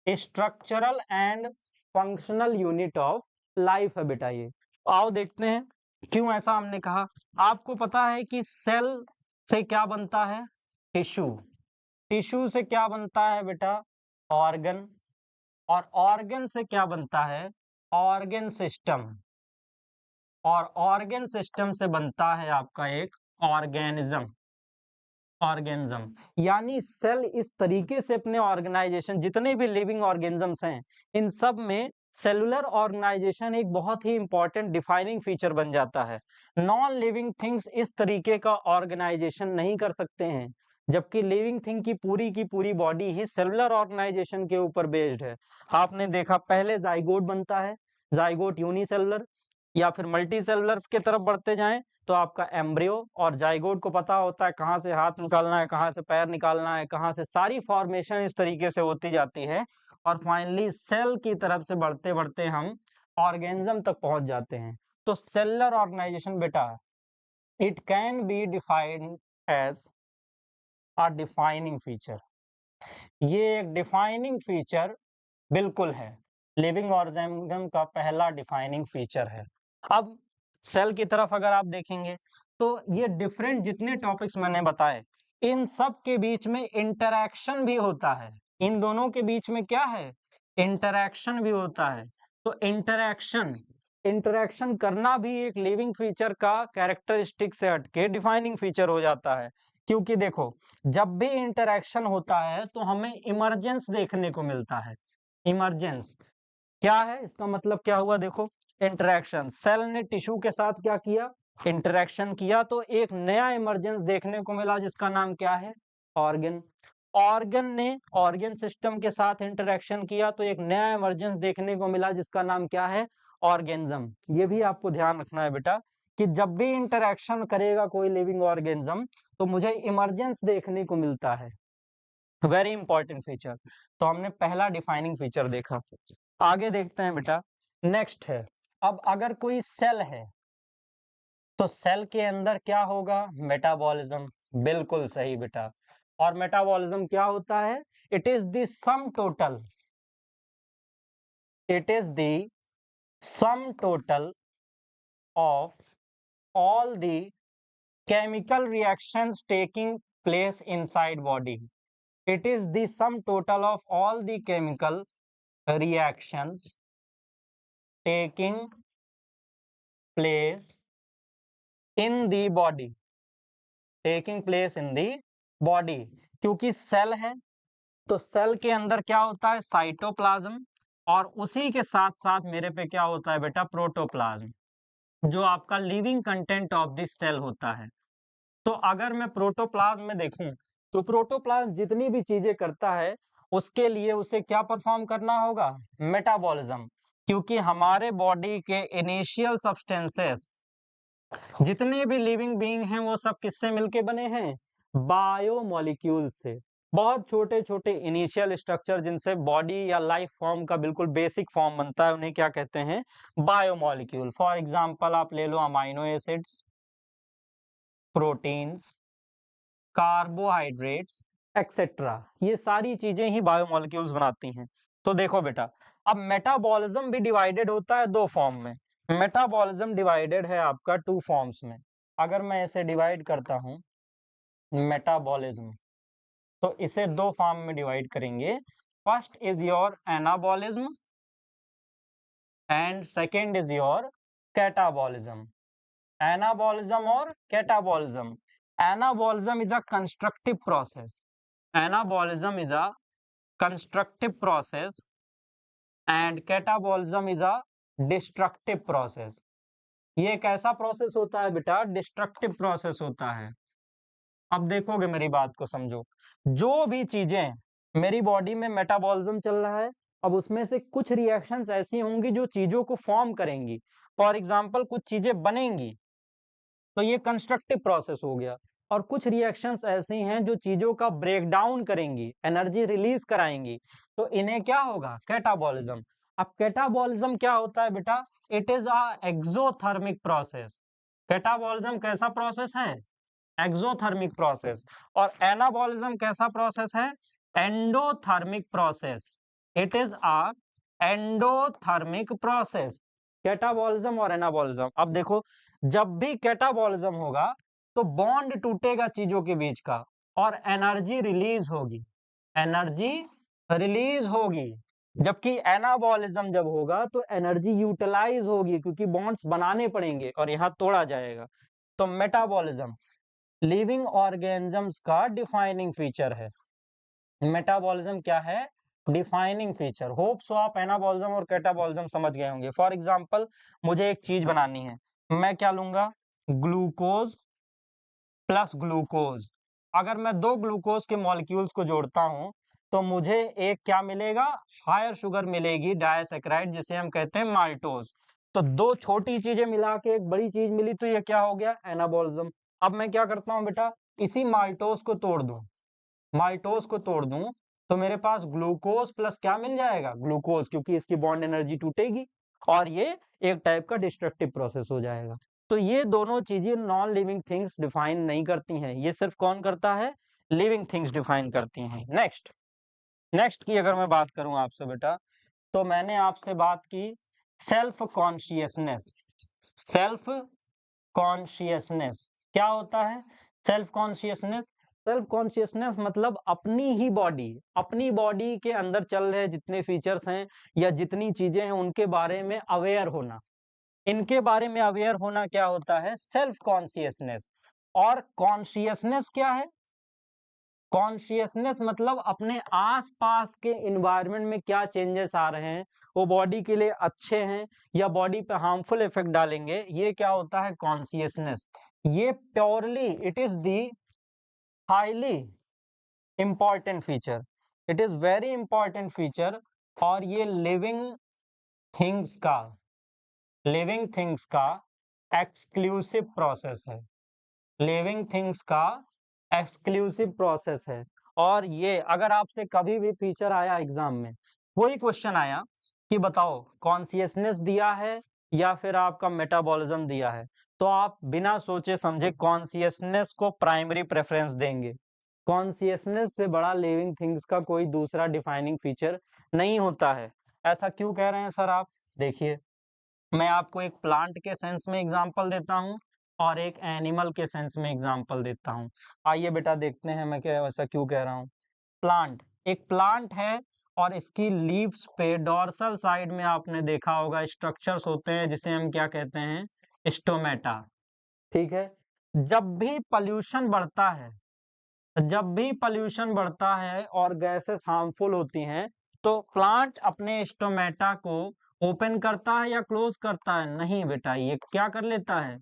Structural and functional unit of life है बेटा ये। आओ देखते हैं क्यों ऐसा हमने कहा। आपको पता है कि सेल से क्या बनता है, टिश्यू। टिश्यू से क्या बनता है बेटा, ऑर्गन। और ऑर्गन से क्या बनता है, ऑर्गन सिस्टम। और ऑर्गन सिस्टम से बनता है आपका एक ऑर्गेनिज्म। ऑर्गेनिज्म यानी सेल इस तरीके से अपने ऑर्गेनाइजेशन, जितने भी लिविंग ऑर्गेनिजम्स हैं इन सब में सेलुलर ऑर्गेनाइजेशन एक बहुत ही इंपॉर्टेंट डिफाइनिंग फीचर बन जाता है। नॉन लिविंग थिंग्स इस तरीके का ऑर्गेनाइजेशन नहीं कर सकते हैं, जबकि लिविंग थिंग की पूरी बॉडी ही सेलुलर ऑर्गेनाइजेशन के ऊपर बेस्ड है। आपने देखा पहले जाइगोट बनता है, जाइगोट यूनिसेलुलर या फिर मल्टी सेलुलर की तरफ बढ़ते जाएं तो आपका एम्ब्रियो, और जाइगोट को पता होता है कहाँ से हाथ निकालना है, कहाँ से पैर निकालना है, कहाँ से सारी फॉर्मेशन इस तरीके से होती जाती है, और फाइनली सेल की तरफ से बढ़ते बढ़ते हम ऑर्गेनिज्म तक पहुंच जाते हैं। तो सेलुलर ऑर्गेनाइजेशन बेटा, it can be defined as a defining feature. ये एक डिफाइनिंग फीचर बिल्कुल है, लिविंग ऑर्गेनिज्म का पहला डिफाइनिंग फीचर है। अब सेल की तरफ अगर आप देखेंगे तो ये डिफरेंट जितने टॉपिक्स मैंने बताए, इन सब के बीच में इंटरैक्शन भी होता है। इन दोनों के बीच में क्या है? इंटरैक्शन भी होता है। तो इंटरैक्शन इंटरैक्शन करना भी एक लिविंग फीचर का कैरेक्टरिस्टिक से हटके डिफाइनिंग फीचर हो जाता है। क्योंकि देखो, जब भी इंटरैक्शन होता है तो हमें इमरजेंस देखने को मिलता है। इमरजेंस क्या है? इसका मतलब क्या हुआ? देखो, इंटरेक्शन, सेल ने टिश्यू के साथ क्या किया? इंटरेक्शन किया, तो एक नया इमरजेंस देखने को मिला जिसका नाम क्या है? ऑर्गन। ऑर्गन ने ऑर्गन सिस्टम के साथ इंटरेक्शन किया तो एक नया इमरजेंस देखने को मिला जिसका नाम क्या है? ऑर्गेनिज्म। ये भी आपको ध्यान रखना है बेटा कि जब भी इंटरेक्शन करेगा कोई लिविंग ऑर्गेनिज्म तो मुझे इमरजेंस देखने को मिलता है। Very important feature. तो हमने पहला डिफाइनिंग फीचर देखा। आगे देखते हैं बेटा, नेक्स्ट है, अब अगर कोई सेल है तो सेल के अंदर क्या होगा? मेटाबॉलिज्म। बिल्कुल सही बेटा। और मेटाबॉलिज्म क्या होता है? It is the sum total, it is the sum total of all the chemical reactions taking place inside body. It is the sum total of all the chemical reactions taking place in the body, taking place in the body। क्योंकि cell है तो cell के अंदर क्या होता है? Cytoplasm, और उसी के साथ साथ मेरे पे क्या होता है बेटा? प्रोटोप्लाज्म, जो आपका living content of this cell होता है। तो अगर मैं प्रोटोप्लाज्म में देखूं तो प्रोटोप्लाज्म जितनी भी चीजें करता है उसके लिए उसे क्या परफॉर्म करना होगा? मेटाबॉलिज्म। क्योंकि हमारे बॉडी के इनिशियल सब्सटेंसेस, जितने भी लिविंग बीइंग हैं वो सब किससे मिलके बने हैं? बायोमोलिक्यूल से। बहुत छोटे छोटे इनिशियल स्ट्रक्चर जिनसे बॉडी या लाइफ फॉर्म का बिल्कुल बेसिक फॉर्म बनता है उन्हें क्या कहते हैं? बायोमोलिक्यूल। फॉर एग्जांपल आप ले लो amino acids, proteins, carbohydrates etcetera. ये सारी चीजें ही बायोमोलिक्यूल्स बनाती हैं। तो देखो बेटा, अब मेटाबॉलिज्म भी डिवाइडेड होता है दो फॉर्म में। मेटाबॉलिज्म डिवाइडेड है आपका टू फॉर्म्स में। अगर मैं इसे डिवाइड करता हूं मेटाबॉलिज्म, तो इसे दो फॉर्म में डिवाइड करेंगे। First is your anabolism and second is your catabolism. Anabolism और catabolism. Anabolism is a constructive process, anabolism is a constructive process and catabolism is a destructive process। ये एक ऐसा प्रोसेस होता है बेटा, डिस्ट्रक्टिव प्रोसेस होता है। अब देखोगे मेरी बात को समझो, जो भी चीजें मेरी बॉडी में मेटाबॉलिज्म चल रहा है, अब उसमें से कुछ रिएक्शंस ऐसी होंगी जो चीजों को फॉर्म करेंगी। फॉर एग्जांपल कुछ चीजें बनेंगी तो ये कंस्ट्रक्टिव प्रोसेस हो गया, और कुछ रिएक्शंस ऐसी हैं जो चीजों का ब्रेकडाउन करेंगी, एनर्जी रिलीज कराएंगी, तो इन्हें क्या होगा? कैटाबॉलिज्म। अब कैटाबॉलिज्म क्या होता है बेटा? It is a exothermic process. Catabolism कैसा प्रोसेस है? Exothermic process. और एनाबॉलिज्म कैसा प्रोसेस है? Endothermic process. It is a endothermic process. Catabolism और एनाबॉलिज्म। अब देखो, जब भी कैटाबॉलिज्म होगा तो बॉन्ड टूटेगा चीजों के बीच का और एनर्जी रिलीज होगी, एनर्जी रिलीज होगी। जबकि एनाबॉलिज्म जब होगा तो एनर्जी यूटिलाइज होगी, क्योंकि बॉन्ड्स बनाने पड़ेंगे और यहां तोड़ा जाएगा। तो मेटाबॉलिज्म लिविंग ऑर्गेनिजम्स का डिफाइनिंग फीचर है। मेटाबॉलिज्म क्या है? डिफाइनिंग फीचर, होप सो आप एनाबॉलिज्म और कैटाबॉलिज्म समझ गए होंगे। फॉर एग्जांपल मुझे एक चीज बनानी है, मैं क्या लूंगा, ग्लूकोज प्लस ग्लूकोज। अगर मैं दो ग्लूकोज के मॉलिक्यूल्स को जोड़ता हूं तो मुझे एक क्या मिलेगा, हायर शुगर मिलेगी, डायसैकेराइड, जिसे हम कहते हैं माल्टोज। तो दो छोटी चीजें मिला के एक बड़ी चीज मिली, तो ये क्या हो गया, एनाबॉलिज्म। अब मैं क्या करता हूं बेटा, इसी माल्टोज को तोड़ दूं, माल्टोज को तोड़ दूं तो मेरे पास ग्लूकोज प्लस क्या मिल जाएगा, ग्लूकोज, क्योंकि इसकी बॉन्ड एनर्जी टूटेगी और ये एक टाइप का डिस्ट्रक्टिव प्रोसेस हो जाएगा। तो ये दोनों चीजें नॉन लिविंग थिंग्स डिफाइन नहीं करती हैं, ये सिर्फ कौन करता है, लिविंग थिंग्स डिफाइन करती हैं। नेक्स्ट, नेक्स्ट की अगर मैं बात करूं आपसे बेटा, तो मैंने आपसे बात की सेल्फ कॉन्शियसनेस। सेल्फ कॉन्शियसनेस क्या होता है, सेल्फ कॉन्शियसनेस, सेल्फ कॉन्शियसनेस मतलब अपनी बॉडी के अंदर चल रहे जितने फीचर्स हैं या जितनी चीजें हैं उनके बारे में अवेयर होना, इनके बारे में अवेयर होना क्या होता है, सेल्फ कॉन्शियसनेस। और कॉन्शियसनेस क्या है, कॉन्शियसनेस मतलब अपने आसपास के इन्वायरमेंट में क्या चेंजेस आ रहे हैं, वो बॉडी के लिए अच्छे हैं या बॉडी पे हार्मफुल इफेक्ट डालेंगे, ये क्या होता है, कॉन्शियसनेस। ये purely it is the highly important feature, it is very important feature. और ये थिंग्स का लिविंग थिंग्स का एक्सक्लूसिव प्रोसेस है, लिविंग थिंग्स का एक्सक्लूसिव प्रोसेस है। और ये अगर आपसे कभी भी फीचर आया एग्जाम में, कोई क्वेश्चन आया कि बताओ कॉन्शियसनेस दिया है या फिर आपका मेटाबॉलिज्म दिया है, तो आप बिना सोचे समझे कॉन्शियसनेस को प्राइमरी प्रेफरेंस देंगे। कॉन्शियसनेस से बड़ा लिविंग थिंग्स का कोई दूसरा डिफाइनिंग फीचर नहीं होता है। ऐसा क्यों कह रहे हैं सर आप, देखिए मैं आपको एक प्लांट के सेंस में एग्जांपल देता हूं और एक एनिमल के सेंस में एग्जांपल देता हूं। आइए बेटा देखते हैं मैं क्या ऐसा क्यों कह रहा हूं। प्लांट, एक प्लांट है और इसकी लीव्स पे डोर्सल साइड में आपने देखा होगा स्ट्रक्चर्स होते हैं जिसे हम क्या कहते हैं, स्टोमेटा। ठीक है, जब भी पॉल्यूशन बढ़ता है, जब भी पॉल्यूशन बढ़ता है और गैसेस हार्मफुल होती हैं, तो प्लांट अपने स्टोमेटा को ओपन करता है या क्लोज करता है, नहीं बेटा ये क्या कर लेता है,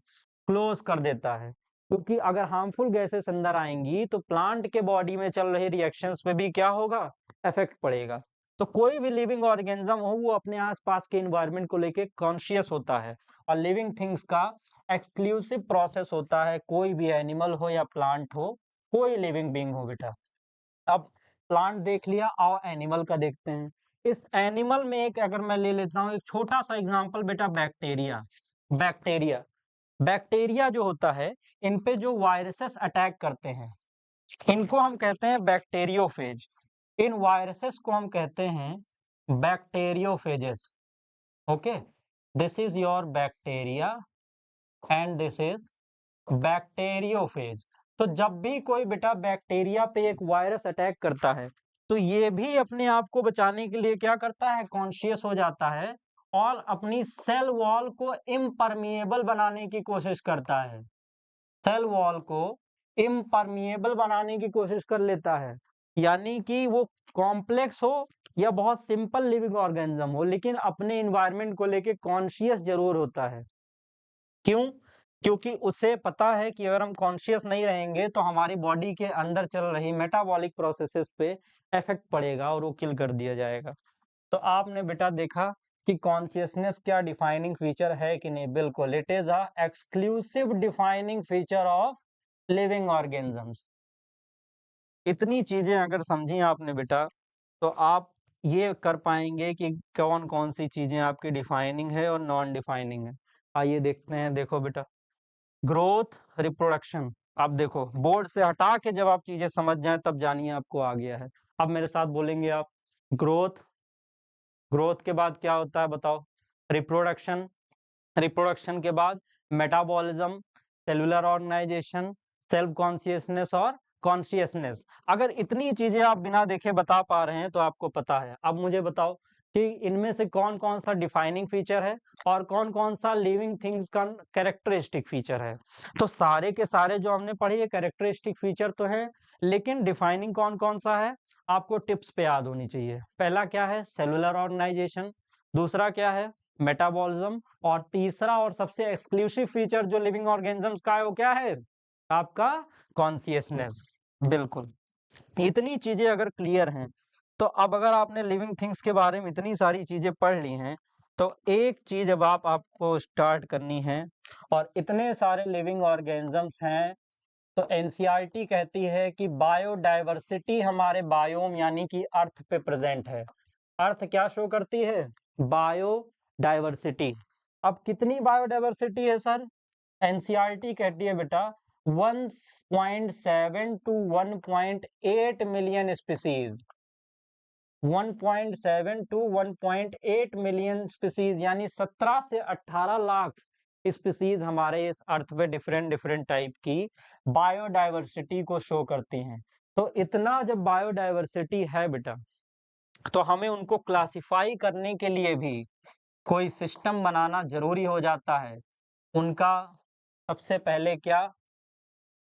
क्लोज कर देता है। क्योंकि अगर हार्मफुल गैसेस अंदर आएंगी तो प्लांट के बॉडी में चल रही रिएक्शंस पे भी क्या होगा, इफेक्ट पड़ेगा। तो कोई भी लिविंग ऑर्गेनिज्म हो वो अपने आसपास के एनवायरनमेंट को लेके कॉन्शियस होता है, और लिविंग थिंग्स का एक्सक्लूसिव प्रोसेस होता है, कोई भी एनिमल हो या प्लांट हो, कोई लिविंग बीइंग हो बेटा। अब प्लांट देख लिया, आओ एनिमल का देखते हैं। इस एनिमल में एक अगर मैं ले लेता हूं एक छोटा सा एग्जांपल बेटा, बैक्टीरिया। बैक्टीरिया, बैक्टीरिया जो होता है, इन पे जो वायरसेस अटैक करते हैं इनको हम कहते हैं बैक्टीरियोफेज। इन वायरसेस को हम कहते हैं bacteriophages. Okay, this is your bacteria and this is bacteriophage. तो जब भी कोई बेटा बैक्टीरिया पे एक वायरस अटैक करता है तो ये भी अपने आप को बचाने के लिए क्या करता है, कॉन्शियस हो जाता है और अपनी सेल वॉल को इम्परमिएबल बनाने की कोशिश करता है, सेल वॉल को इम्परमिएबल बनाने की कोशिश कर लेता है। यानी कि वो कॉम्प्लेक्स हो या बहुत सिंपल लिविंग ऑर्गेनिज्म हो, लेकिन अपने इन्वायरमेंट को लेके कॉन्शियस जरूर होता है। क्यों, क्योंकि उसे पता है कि अगर हम कॉन्शियस नहीं रहेंगे तो हमारी बॉडी के अंदर चल रही मेटाबॉलिक प्रोसेसेस पे इफेक्ट पड़ेगा और वो किल कर दिया जाएगा। तो आपने बेटा देखा कि कॉन्शियसनेस क्या डिफाइनिंग फीचर है कि नहीं, बिल्कुल it is a exclusive defining feature of living organisms. इतनी चीजें अगर समझी आपने बेटा तो आप ये कर पाएंगे कि कौन कौन सी चीजें आपकी डिफाइनिंग है और नॉन डिफाइनिंग है। आइए देखते हैं, देखो बेटा, ग्रोथ, रिप्रोडक्शन। अब देखो बोर्ड से हटा के जब आप चीजें समझ जाएं तब जानिए आपको आ गया है। अब मेरे साथ बोलेंगे आप, ग्रोथ, ग्रोथ के बाद क्या होता है बताओ, रिप्रोडक्शन, रिप्रोडक्शन के बाद metabolism, cellular organisation, self consciousness और कॉन्शियसनेस। अगर इतनी चीजें आप बिना देखे बता पा रहे हैं तो आपको पता है। अब मुझे बताओ कि इनमें से कौन कौन सा डिफाइनिंग फीचर है और कौन कौन सा लिविंग थिंग्स का कैरेक्टरिस्टिक फीचर है। तो सारे के सारे जो हमने पढ़े ये कैरेक्टरिस्टिक फीचर तो है, लेकिन डिफाइनिंग कौन कौन सा है, आपको टिप्स पे याद होनी चाहिए। पहला क्या है? Cellular organisation. दूसरा क्या है? मेटाबॉलिज्म। और तीसरा और सबसे एक्सक्लूसिव फीचर जो लिविंग ऑर्गेनिजम्स का है वो क्या है? आपका कॉन्शियसनेस। बिल्कुल। इतनी चीजें अगर क्लियर हैं तो अब अगर आपने लिविंग थिंग्स के बारे में इतनी सारी चीजें पढ़ ली हैं तो एक चीज अब आपको स्टार्ट करनी है। और इतने सारे लिविंग ऑर्गेनिजम्स हैं तो एनसीईआरटी कहती है कि बायोडायवर्सिटी हमारे बायोम यानी कि अर्थ पे प्रेजेंट है। अर्थ क्या शो करती है? बायोडायवर्सिटी। अब कितनी बायोडायवर्सिटी है सर? एनसीईआरटी कहती है बेटा 1.7 to 1.8 million species. 1.7 to 1.8 million species यानी 17 से 18 लाख स्पीसीज हमारे इस अर्थ पे डिफरेंट डिफरेंट टाइप की बायोडायवर्सिटी को शो करती हैं। तो इतना जब बायोडायवर्सिटी है बेटा तो हमें उनको क्लासिफाई करने के लिए भी कोई सिस्टम बनाना जरूरी हो जाता है। उनका सबसे पहले क्या?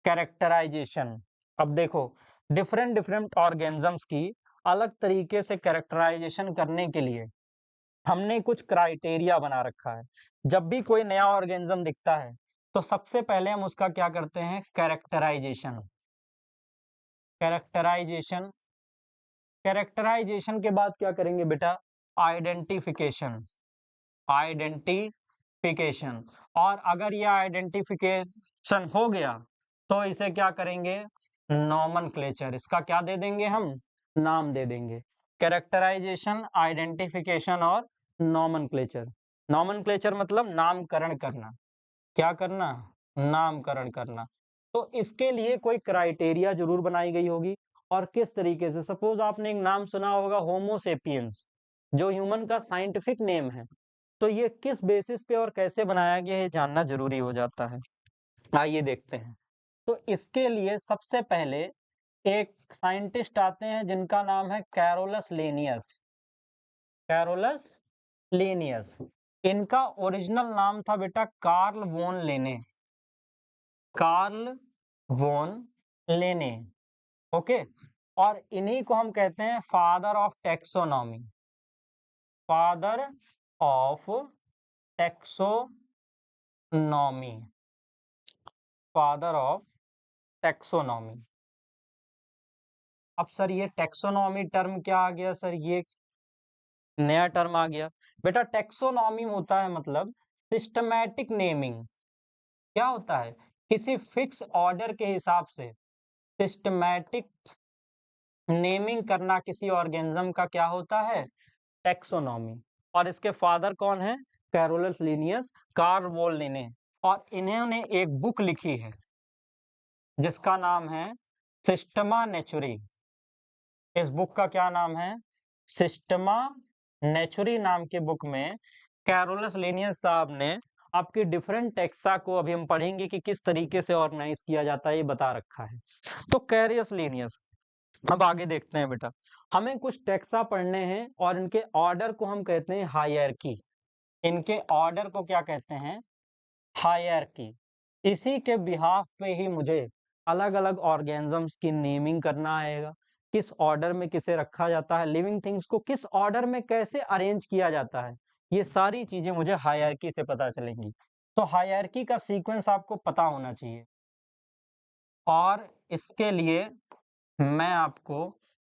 कैरेक्टराइजेशन। अब देखो डिफरेंट डिफरेंट ऑर्गेनिजम्स की अलग तरीके से कैरेक्टराइजेशन करने के लिए हमने कुछ क्राइटेरिया बना रखा है। जब भी कोई नया ऑर्गेनिज्म दिखता है तो सबसे पहले हम उसका क्या करते हैं? कैरेक्टराइजेशन। कैरेक्टराइजेशन कैरेक्टराइजेशन के बाद क्या करेंगे बेटा? आइडेंटिफिकेशन। आइडेंटिफिकेशन। और अगर यह आइडेंटिफिकेशन हो गया तो इसे क्या करेंगे? नॉमनक्लेचर। इसका क्या दे देंगे हम? नाम दे देंगे। कैरेक्टराइजेशन, आइडेंटिफिकेशन और नॉमनक्लेचर। नॉमनक्लेचर मतलब नामकरण करना। क्या करना? नामकरण करना। तो इसके लिए कोई क्राइटेरिया जरूर बनाई गई होगी। और किस तरीके से? सपोज आपने एक नाम सुना होगा होमोसेपियंस, जो ह्यूमन का साइंटिफिक नेम है। तो ये किस बेसिस पे और कैसे बनाया गया है जानना जरूरी हो जाता है। आइए देखते हैं। तो इसके लिए सबसे पहले एक साइंटिस्ट आते हैं जिनका नाम है कैरोलस लेनियस। Carolus Linnaeus. इनका ओरिजिनल नाम था बेटा कार्ल वोन लेने। कार्ल वोन लेने। ओके। और इन्हीं को हम कहते हैं father of taxonomy. Father of taxonomy. Father of taxonomy. अब सर ये टेक्सोनॉमी टर्म क्या आ गया सर? ये नया टर्म आ गया बेटा। टेक्सोनॉमी होता है मतलब सिस्टमैटिक नेमिंग। क्या होता है? किसी फिक्स ऑर्डर के हिसाब से सिस्टमैटिक नेमिंग करना किसी ऑर्गेनिज्म का क्या होता है? टेक्सोनॉमी। और इसके फादर कौन है? कैरोलस लिनियस, कार्ल वोन लिने। और इन्होंने एक बुक लिखी है जिसका नाम है सिस्टमा नेचुरी। इस बुक का क्या नाम है? सिस्टमा नेचुरी नाम के बुक में कैरोलस लिनियस साहब ने आपके डिफरेंट टेक्सा को, अभी हम पढ़ेंगे कि किस तरीके से ऑर्गेनाइज किया जाता है, ये बता रखा है। तो कैरियस लिनियस। अब आगे देखते हैं बेटा। हमें कुछ टेक्सा पढ़ने हैं और इनके ऑर्डर को हम कहते हैं हायरार्की। इनके ऑर्डर को क्या कहते हैं? हायरार्की। इसी के बिहाफ पे ही मुझे अलग अलग ऑर्गेनिजम्स की नेमिंग करना आएगा। किस ऑर्डर में किसे रखा जाता है, लिविंग थिंग्स को किस ऑर्डर में कैसे अरेंज किया जाता है, ये सारी चीजें मुझे हायरार्की से पता चलेंगी। तो हायरार्की का सीक्वेंस आपको पता होना चाहिए। और इसके लिए मैं आपको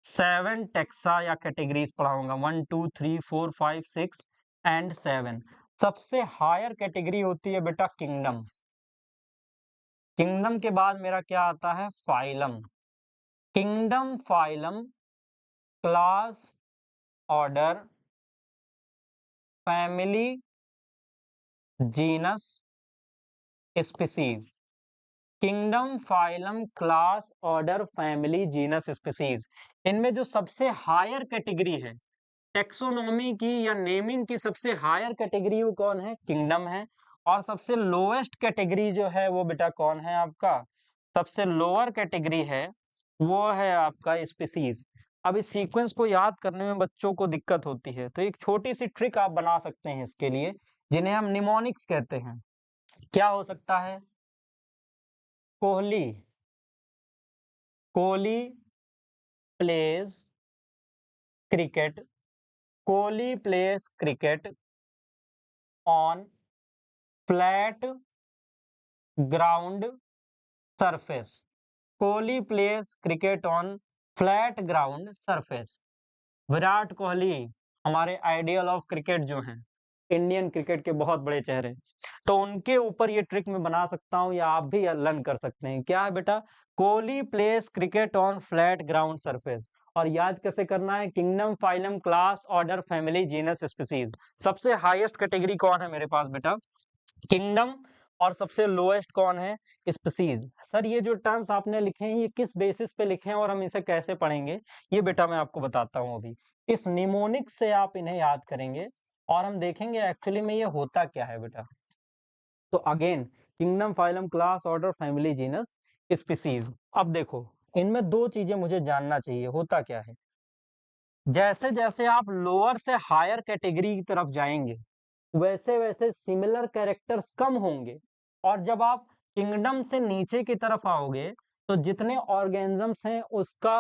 7 टेक्सा या कैटेगरीज पढ़ाऊंगा। 1 2 3 4 5 6 एंड 7। सबसे हायर कैटेगरी होती है बेटा किंगडम। किंगडम के बाद मेरा क्या आता है? Phylum. Kingdom, phylum, class, order, family, genus, species. Kingdom, phylum, class, order, family, genus, species. इनमें जो सबसे हायर कैटेगरी है टेक्सोनॉमी की या नेमिंग की, सबसे हायर कैटेगरी वो कौन है? किंगडम है। और सबसे लोएस्ट कैटेगरी जो है वो बेटा कौन है आपका? सबसे लोअर कैटेगरी है वो है आपका स्पीसीज। अब इस सीक्वेंस को याद करने में बच्चों को दिक्कत होती है तो एक छोटी सी ट्रिक आप बना सकते हैं इसके लिए, जिन्हें हम निमोनिक्स कहते हैं। क्या हो सकता है? Kohli, Kohli, plays cricket. Kohli plays cricket on flat ground surface. Kohli place cricket on flat ground surface. Virat Kohli हमारे आइडियल ऑफ क्रिकेट जो हैं, इंडियन क्रिकेट के बहुत बड़े चेहरे, तो उनके ऊपर ये ट्रिक मैं बना सकता हूं या आप भी लर्न कर सकते हैं। क्या है बेटा? Kohli place cricket on flat ground surface. और याद कैसे करना है? Kingdom, phylum, class, order, family, genus, species. सबसे हाईएस्ट कैटेगरी कौन है मेरे पास बेटा? किंगडम। और सबसे लोएस्ट कौन है? स्पीसीज। सर ये जो टर्म्स आपने लिखे हैं ये किस बेसिस पे लिखे हैं और हम इसे कैसे पढ़ेंगे, ये बेटा मैं आपको बताता हूं। अभी इस निमोनिक से आप इन्हें याद करेंगे और हम देखेंगे एक्चुअली में ये होता क्या है बेटा। तो again, kingdom, phylum, class, order, family, genus, species. अब देखो, इनमें दो चीजें मुझे जानना चाहिए, होता क्या है। जैसे जैसे आप लोअर से हायर कैटेगरी की तरफ जाएंगे वैसे वैसे सिमिलर कैरेक्टर्स कम होंगे, और जब आप किंगडम से नीचे की तरफ आओगे तो जितने ऑर्गेनिजम्स हैं उसका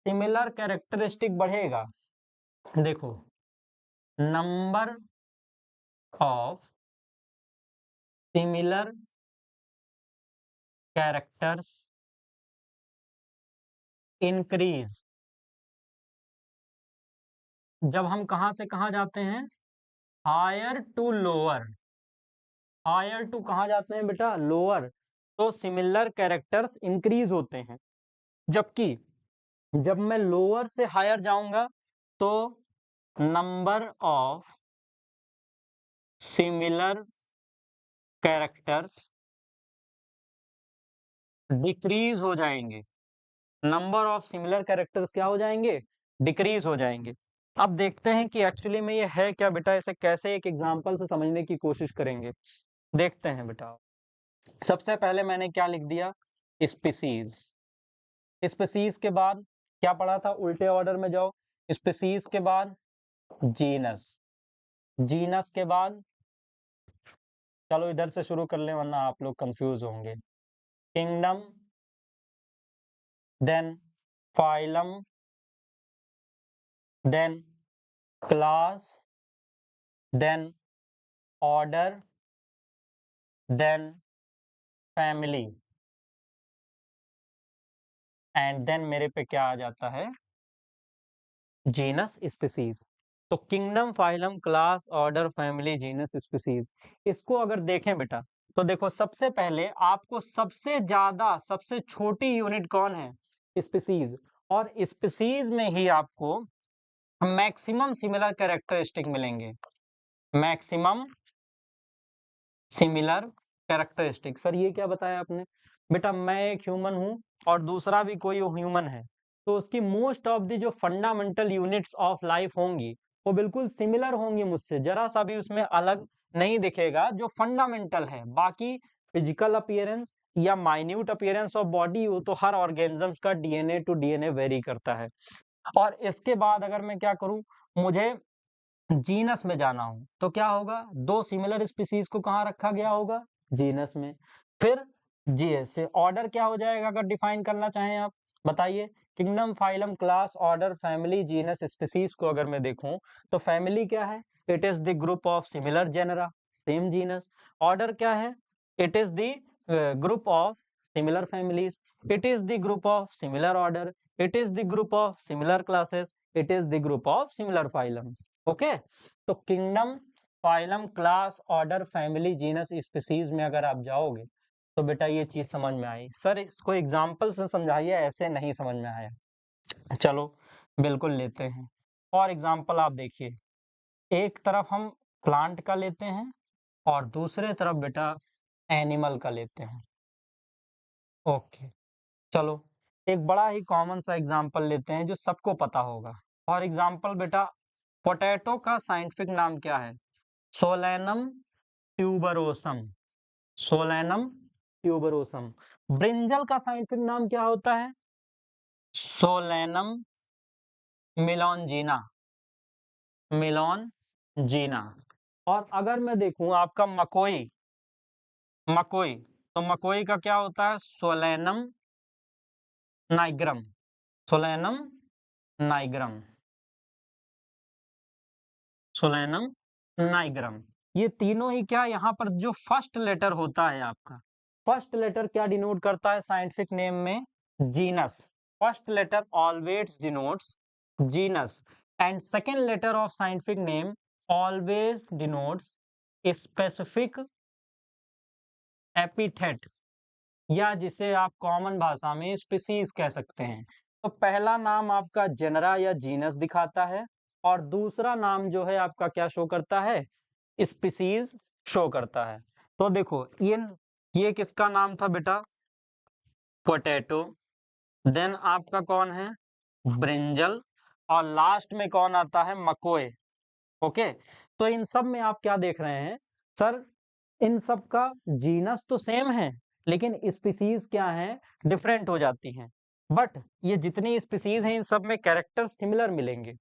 सिमिलर कैरेक्टरिस्टिक बढ़ेगा। देखो, number of similar characters increase. जब हम कहां से कहां जाते हैं? Higher to lower. Higher to कहां जाते हैं बेटा? लोअर। तो सिमिलर कैरेक्टर्स इंक्रीज होते हैं। जबकि जब मैं लोअर से हायर जाऊंगा तो number of similar characters decrease हो जाएंगे। नंबर ऑफ सिमिलर कैरेक्टर्स क्या हो जाएंगे? डिक्रीज हो जाएंगे। अब देखते हैं कि एक्चुअली में ये है क्या बेटा, इसे कैसे एक एग्जांपल से समझने की कोशिश करेंगे। देखते हैं बेटा। सबसे पहले मैंने क्या लिख दिया? स्पीसीज। स्पीसीज के बाद क्या पढ़ा था? उल्टे ऑर्डर में जाओ। स्पीसीज के बाद जीनस। जीनस के बाद, चलो इधर से शुरू कर लें वरना आप लोग कंफ्यूज होंगे। Kingdom, then phylum, then class, then order, then family, and then मेरे पे क्या आ जाता है? Genus, species. तो kingdom, phylum, class, order, family, genus, species. इसको अगर देखें बेटा तो देखो, सबसे पहले आपको सबसे ज्यादा सबसे छोटी यूनिट कौन है? स्पीसीज। और स्पीसीज में ही आपको मैक्सिमम सिमिलर कैरेक्टरिस्टिक मिलेंगे। Maximum similar characteristic. सर ये क्या बताया आपने? बेटा मैं एक ह्यूमन हूं और दूसरा भी कोई ह्यूमन है, तो उसकी मोस्ट ऑफ दी जो फंडामेंटल यूनिट्स ऑफ लाइफ होंगी वो बिल्कुल सिमिलर होंगी मुझसे, जरा सा भी उसमें अलग नहीं दिखेगा जो फंडामेंटल है। बाकी फिजिकल अपीयरेंस या माइन्यूट अपीयरेंस ऑफ बॉडी, वो तो हर ऑर्गेनिजम्स का डीएनए टू डीएनए वेरी करता है। और इसके बाद अगर मैं क्या करूं, मुझे जीनस में जाना हो तो क्या होगा? दो सिमिलर स्पीसीज को कहाँ रखा गया होगा? जीनस में। फिर जीएस से ऑर्डर क्या हो जाएगा अगर डिफाइन करना चाहें आप? बताइए। Kingdom, phylum, class, order, family, genus, species को अगर मैं देखूं तो फैमिली क्या है? It is the group of similar genera, same genus. Order क्या है? It is the group of similar families. It is the group of similar order. It is the group of similar classes. It is the group of similar phylum. Okay. तो kingdom, phylum, class, order, family, genus, species में अगर आप जाओगे तो बेटा ये चीज समझ में आई। सर इसको एग्जाम्पल से समझाइए, ऐसे नहीं समझ में आया। चलो बिल्कुल लेते हैं। और एग्जाम्पल आप देखिए, एक तरफ हम प्लांट का लेते हैं और दूसरे तरफ बेटा एनिमल का लेते हैं। ओके, चलो एक बड़ा ही कॉमन सा एग्जाम्पल लेते हैं जो सबको पता होगा। और एग्जाम्पल बेटा, पोटैटो का साइंटिफिक नाम क्या है? Solanum tuberosum. Solanum tuberosum. Brinjal का साइंटिफिक नाम क्या होता है? सोलैनम मिलोनजीना। मिलोनजीना। और अगर मैं देखूं आपका मकोई, मकोई, तो मकोई का क्या होता है? Solanum nigrum. Solanum nigrum, Solanum nigrum. ये तीनों ही क्या, यहाँ पर जो फर्स्ट लेटर होता है आपका, फर्स्ट लेटर क्या डिनोट करता है साइंटिफिक नेम में? Genus. First letter always denotes genus and second letter of scientific name always denotes specific epithet, या जिसे आप कॉमन भाषा में स्पीसीज कह सकते हैं। तो पहला नाम आपका जेनरा या जीनस दिखाता है, और दूसरा नाम जो है आपका क्या शो करता है? स्पीसीज शो करता है। तो देखो ये किसका नाम था बेटा? पोटैटो। देन आपका कौन है? ब्रिंजल। और लास्ट में कौन आता है? मकोए। ओके, तो इन सब में आप क्या देख रहे हैं सर? इन सब का जीनस तो सेम है, लेकिन स्पीसीज क्या है? डिफरेंट हो जाती हैं। बट ये जितनी स्पीसीज हैं इन सब में कैरेक्टर सिमिलर मिलेंगे।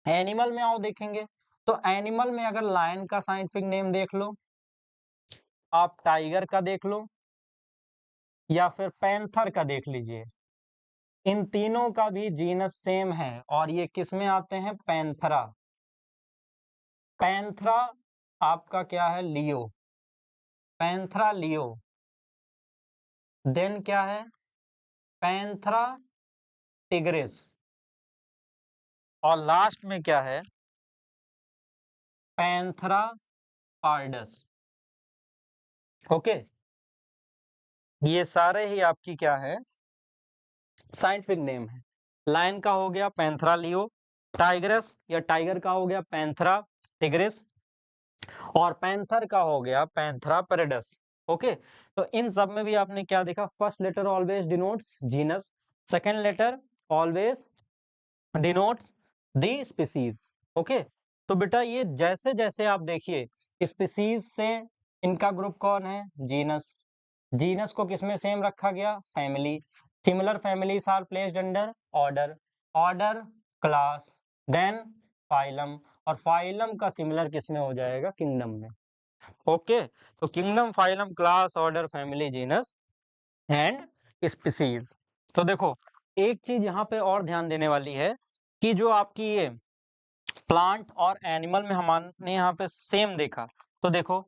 एनिमल में आओ देखेंगे, तो एनिमल में अगर लायन का साइंटिफिक नेम देख लो, आप टाइगर का देख लो, या फिर पैंथर का देख लीजिए, इन तीनों का भी जीनस सेम है, और ये किस में आते हैं? पैंथरा। पैंथरा आपका क्या है? लियो। पैंथरा लियो। देन क्या है? Panthera tigris. और लास्ट में क्या है? Panthera pardus. ओके, ये सारे ही आपकी क्या है? साइंटिफिक नेम है। लायन का हो गया पैंथरा लियो, टाइग्रस या टाइगर का हो गया पैंथरा टिग्रिस, और पैंथर का हो गया पैंथरा पेरिडस। ओके, तो इन सब में भी आपने क्या देखा? First letter always denotes genus, second letter always denotes the species. Okay, तो बेटा ये जैसे जैसे आप देखिए, स्पीसीज से इनका ग्रुप कौन है? जीनस। जीनस को किसमें सेम रखा गया? Family. Similar families are placed under order, order class, then phylum, और फाइलम का सिमिलर किसमें हो जाएगा? किंगडम में। ओके, तो kingdom, phylum, class, order, family, genus and species. तो देखो एक चीज यहाँ पे और ध्यान देने वाली है कि जो आपकी ये प्लांट और एनिमल में हमने यहाँ पे सेम देखा, तो देखो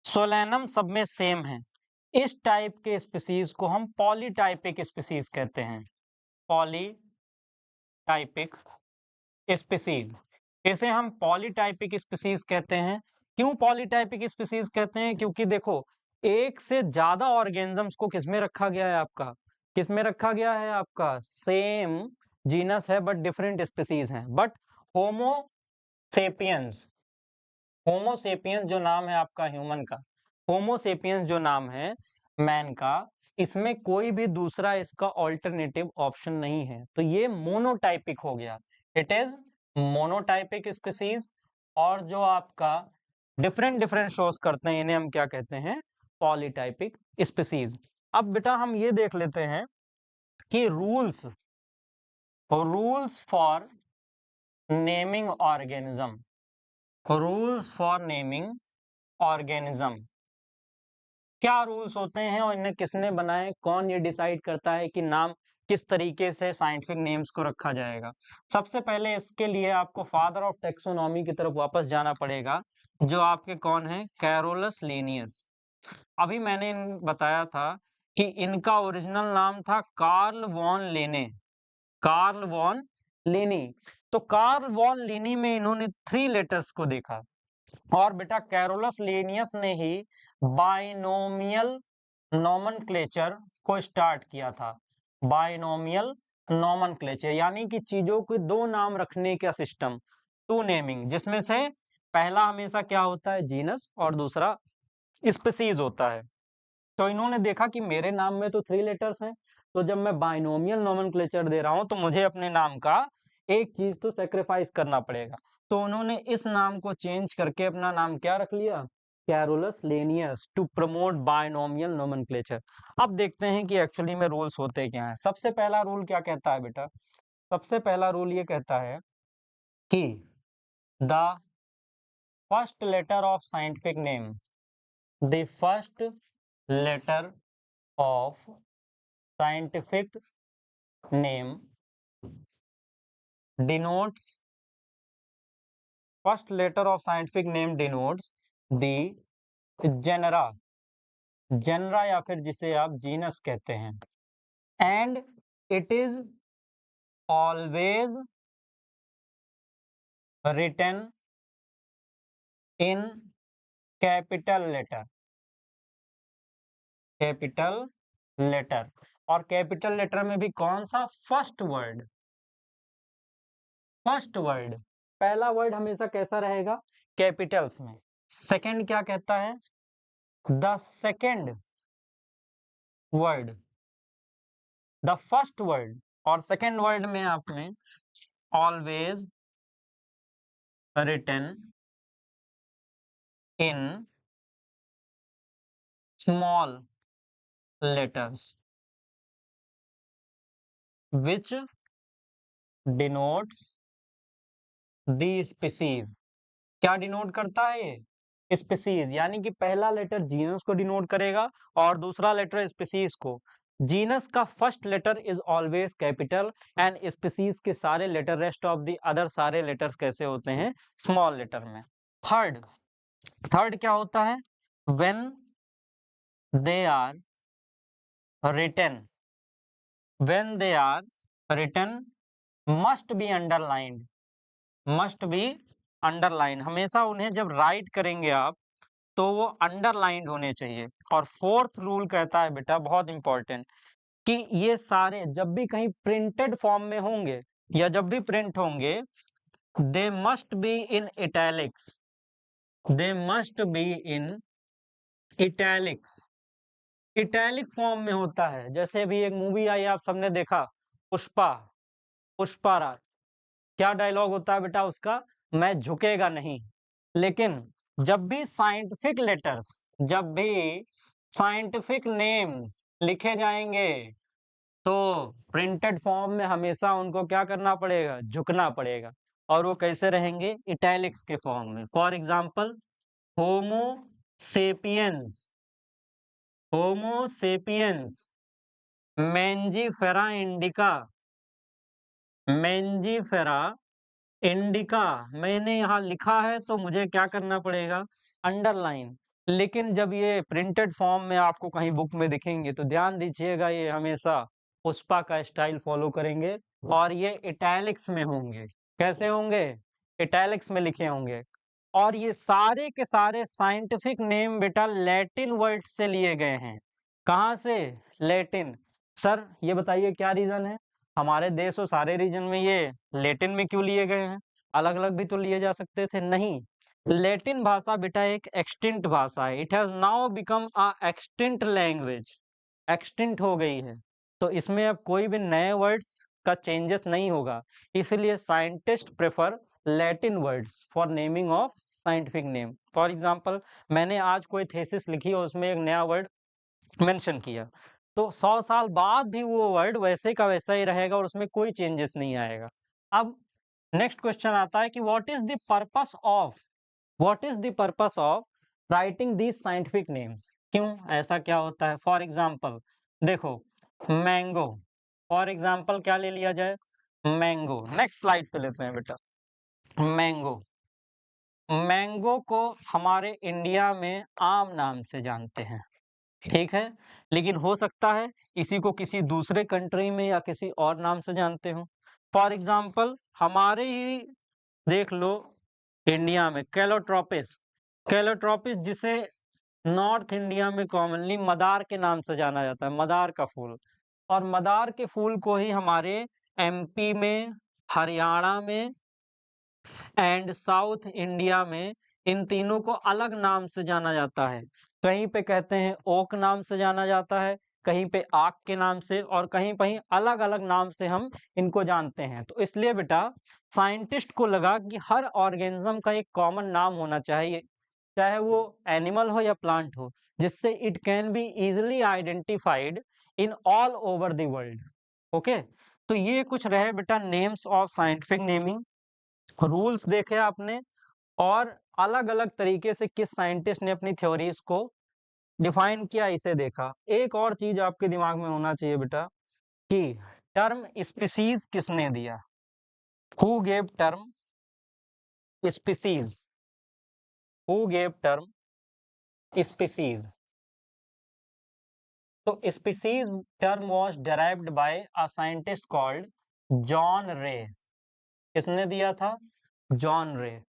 सोलेनम सब में सेम है। इस टाइप के स्पीसीज को हम पॉलीटाइपिक स्पीसीज कहते हैं। पॉलीटाइपिक स्पीसीज, इसे हम पॉलीटाइपिक स्पीसीज कहते हैं। क्यों पॉलीटाइपिक स्पीसीज कहते हैं? क्योंकि देखो एक से ज्यादा ऑर्गेनिजम्स को किसमें रखा गया है आपका? किसमें रखा गया है आपका? सेम जीनस है बट डिफरेंट स्पीसीज हैं। बट होमो सेपियंस, होमोसेपियंस जो नाम है आपका ह्यूमन का, होमोसेपियंस जो नाम है मैन का, इसमें कोई भी दूसरा इसका ऑल्टरनेटिव ऑप्शन नहीं है। तो ये मोनोटाइपिक हो गया, इट इज मोनोटाइपिक स्पीसीज। और जो आपका डिफरेंट डिफरेंट शोज करते हैं इन्हें हम क्या कहते हैं? Polytypic species. अब बेटा हम ये देख लेते हैं कि rules, rules for naming organism, rules for naming organism क्या रूल्स होते हैं, और इन्हें किसने बनाए? कौन ये डिसाइड करता है कि नाम किस तरीके से साइंटिफिक नेम्स को रखा जाएगा? सबसे पहले इसके लिए आपको फादर ऑफ टेक्सोनॉमी की तरफ वापस जाना पड़ेगा, जो आपके कौन है? Carolus Linnaeus. अभी मैंने बताया था कि इनका ओरिजिनल नाम था कार्ल वॉन लेने, कार्ल वॉन लेनी। तो कार्ल वॉन लेनी में इन्होंने 3 लेटर्स को देखा, और बेटा कैरोलस लीनियस ने ही बाइनोमियल नोमेनक्लेचर को स्टार्ट किया था। बाइनोमियल नोमेनक्लेचर यानी कि चीजों के दो नाम रखने का सिस्टम, टू नेमिंग, जिसमें से पहला हमेशा क्या होता है? जीनस, और दूसरा स्पीसीज होता है। तो इन्होंने देखा कि मेरे नाम में तो 3 लेटर्स हैं, तो जब मैं बाइनोमियल नोमेनक्लेचर दे रहा हूं तो मुझे अपने नाम का एक चीज तो सेक्रीफाइस करना पड़ेगा। तो उन्होंने इस नाम को चेंज करके अपना नाम क्या रख लिया? Carolus Linnaeus, to promote binomial nomenclature. अब देखते हैं कि एक्चुअली में रूल्स होते क्या हैं। सबसे पहला रूल क्या कहता है बेटा? सबसे पहला रूल ये कहता है कि the first letter of scientific name, the first letter of scientific name denotes, first letter of scientific name denotes the genera, genera या फिर जिसे आप जीनस कहते हैं, and it is always written in capital letter, capital letter. और capital letter में भी कौन सा? फर्स्ट वर्ड, फर्स्ट वर्ड, पहला वर्ड हमेशा कैसा रहेगा? कैपिटल्स में। सेकंड क्या कहता है? The second word, the first word और सेकंड वर्ड में आपने always written in small letters which denotes the species. क्या डिनोट करता है ये? स्पीसीज, यानी कि पहला लेटर जीनस को डिनोट करेगा और दूसरा लेटर स्पीसीज को। जीनस का first letter is always capital and species के सारे letter, rest of the other सारे लेटर्स कैसे होते हैं? स्मॉल लेटर में। थर्ड, थर्ड क्या होता है? When they are written, when they are written must be underlined, must be underline, हमेशा उन्हें जब राइट करेंगे आप तो वो अंडरलाइंड होने चाहिए। और फोर्थ रूल कहता है बेटा, बहुत इंपॉर्टेंट, कि ये सारे जब भी कहीं प्रिंटेड फॉर्म में होंगे या जब भी प्रिंट होंगे, they must be in italics, they must be in italics. Italic form में होता है। जैसे अभी एक मूवी आई, आप सबने देखा, पुष्पा, पुष्पा राज। क्या डायलॉग होता है बेटा उसका? मैं झुकेगा नहीं। लेकिन जब भी साइंटिफिक लेटर्स, जब भी साइंटिफिक नेम्स लिखे जाएंगे तो प्रिंटेड फॉर्म में हमेशा उनको क्या करना पड़ेगा? झुकना पड़ेगा। और वो कैसे रहेंगे? इटैलिक्स के फॉर्म में। For example, Homo sapiens, Homo sapiens, Mangifera indica, Mangifera indica, मैंने यहाँ लिखा है तो मुझे क्या करना पड़ेगा? अंडरलाइन। लेकिन जब ये प्रिंटेड फॉर्म में आपको कहीं बुक में दिखेंगे तो ध्यान दीजिएगा, ये हमेशा पुष्पा का स्टाइल फॉलो करेंगे और ये इटैलिक्स में होंगे। कैसे होंगे? इटैलिक्स में लिखे होंगे। और ये सारे के सारे साइंटिफिक नेम बेटा लैटिन वर्ड से लिए गए हैं। कहाँ से? लैटिन। सर ये बताइए क्या रीजन है? हमारे देश और सारे रीजन में ये लैटिन में क्यों लिए गए हैं? अलग अलग भी तो लिए जा सकते थे। नहीं, लैटिन भाषा बेटा एक एक्सटिंक्ट भाषा है। It has now become a extinct language, extinct हो गई है। तो इसमें अब कोई भी नए वर्ड्स का चेंजेस नहीं होगा। इसलिए scientist prefer Latin words for naming of scientific name. For example, मैंने आज कोई थीसिस लिखी और उसमें एक नया वर्ड मेंशन किया, तो 100 साल बाद भी वो वर्ड वैसे का वैसा ही रहेगा और उसमें कोई चेंजेस नहीं आएगा। अब नेक्स्ट क्वेश्चन आता है कि what is the purpose of, what is the purpose of writing these scientific names? क्यों ऐसा क्या होता है? फॉर एग्जांपल देखो, मैंगो, फॉर एग्जांपल क्या ले लिया जाए? मैंगो। नेक्स्ट स्लाइड पे लेते हैं बेटा। मैंगो, मैंगो को हमारे इंडिया में आम नाम से जानते हैं, ठीक है। लेकिन हो सकता है इसी को किसी दूसरे कंट्री में या किसी और नाम से जानते हो। फॉर एग्जांपल हमारे ही देख लो, इंडिया में कैलोट्रोपिस, कैलोट्रोपिस जिसे नॉर्थ इंडिया में कॉमनली मदार के नाम से जाना जाता है, मदार का फूल। और मदार के फूल को ही हमारे एमपी में, हरियाणा में एंड साउथ इंडिया में इन तीनों को अलग नाम से जाना जाता है। कहीं पे कहते हैं ओक नाम से जाना जाता है, कहीं पे आक के नाम से, और कहीं कहीं अलग अलग नाम से हम इनको जानते हैं। तो इसलिए बेटा साइंटिस्ट को लगा कि हर ऑर्गेनिज्म का एक कॉमन नाम होना चाहिए, चाहे वो एनिमल हो या प्लांट हो, जिससे it can be easily identified in all over the world. Okay, तो ये कुछ रहे बेटा names of scientific naming. Rules देखे आपने और अलग अलग तरीके से किस साइंटिस्ट ने अपनी थ्योरीज को डिफाइन किया, इसे देखा। एक और चीज आपके दिमाग में होना चाहिए बेटा कि टर्म स्पीसीज किसने दिया? Who gave term species? Who gave term species? So species term was derived by a scientist called John रे। किसने दिया था? जॉन रे।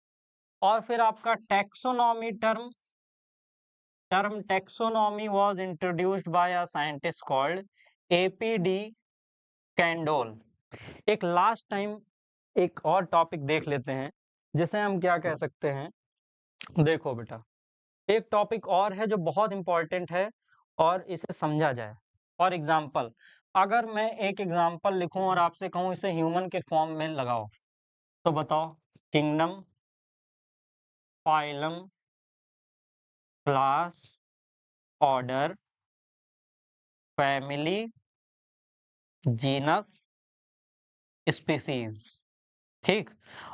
और फिर आपका taxonomy term taxonomy was introduced by a scientist called APD Candolle. एक लास्ट टाइम एक और टॉपिक देख लेते हैं, जिसे हम क्या कह सकते हैं। देखो बेटा, एक टॉपिक और है जो बहुत इंपॉर्टेंट है और इसे समझा जाए। फॉर एग्जाम्पल, अगर मैं एक एग्जाम्पल लिखूं और आपसे कहूं इसे ह्यूमन के फॉर्म में लगाओ, तो बताओ। Kingdom, phylum, class, order, family, genus, species. ठीक।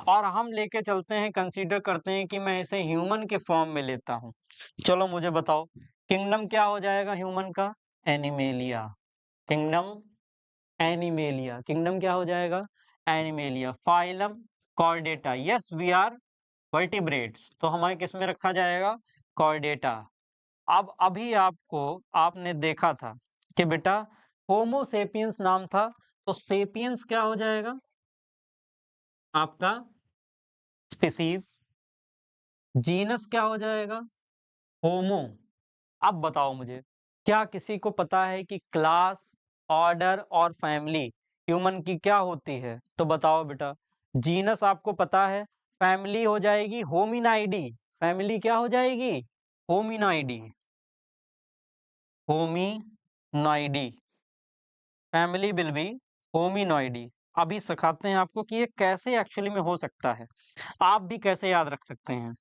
और हम लेके चलते हैं, कंसीडर करते हैं कि मैं इसे ह्यूमन के फॉर्म में लेता हूं। चलो मुझे बताओ, किंगडम क्या हो जाएगा ह्यूमन का? एनिमेलिया। Kingdom animalia. किंगडम क्या हो जाएगा? Animalia. Phylum Chordata. Yes, we are vertebrates, तो हमारे किस में रखा जाएगा? कॉर्डेटा। अब अभी आपने देखा था कि बेटा होमो सेपियंस नाम था, तो सेपियंस क्या हो जाएगा आपका? स्पीसीज। जीनस क्या हो जाएगा? होमो। अब बताओ मुझे, क्या किसी को पता है कि क्लास, ऑर्डर और फैमिली ह्यूमन की क्या होती है? तो बताओ बेटा। जीनस आपको पता है, फैमिली हो जाएगी होमिनाइडी। फैमिली क्या हो जाएगी? Hominidae. Hominidae. Family will be hominidae. अभी सिखाते हैं आपको कि ये कैसे एक्चुअली में हो सकता है, आप भी कैसे याद रख सकते हैं।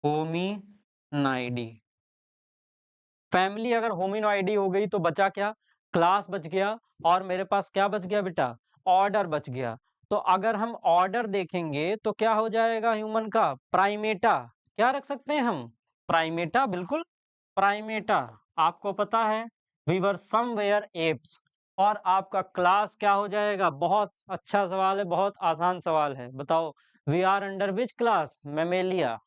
होमिनॉइडी। फैमिली अगर होमिनॉइडी हो गई तो बचा क्या? क्लास बच गया, और मेरे पास क्या बच गया बेटा? ऑर्डर बच गया। तो अगर हम ऑर्डर देखेंगे तो क्या हो जाएगा ह्यूमन का? प्राइमेटा। क्या रख सकते हैं हम? प्राइमेटा, बिल्कुल प्राइमेटा। आपको पता है वी वर समवेयर एप्स। और आपका क्लास क्या हो जाएगा? बहुत अच्छा सवाल है, बहुत आसान सवाल है, बताओ। We are under which class? Mammalia.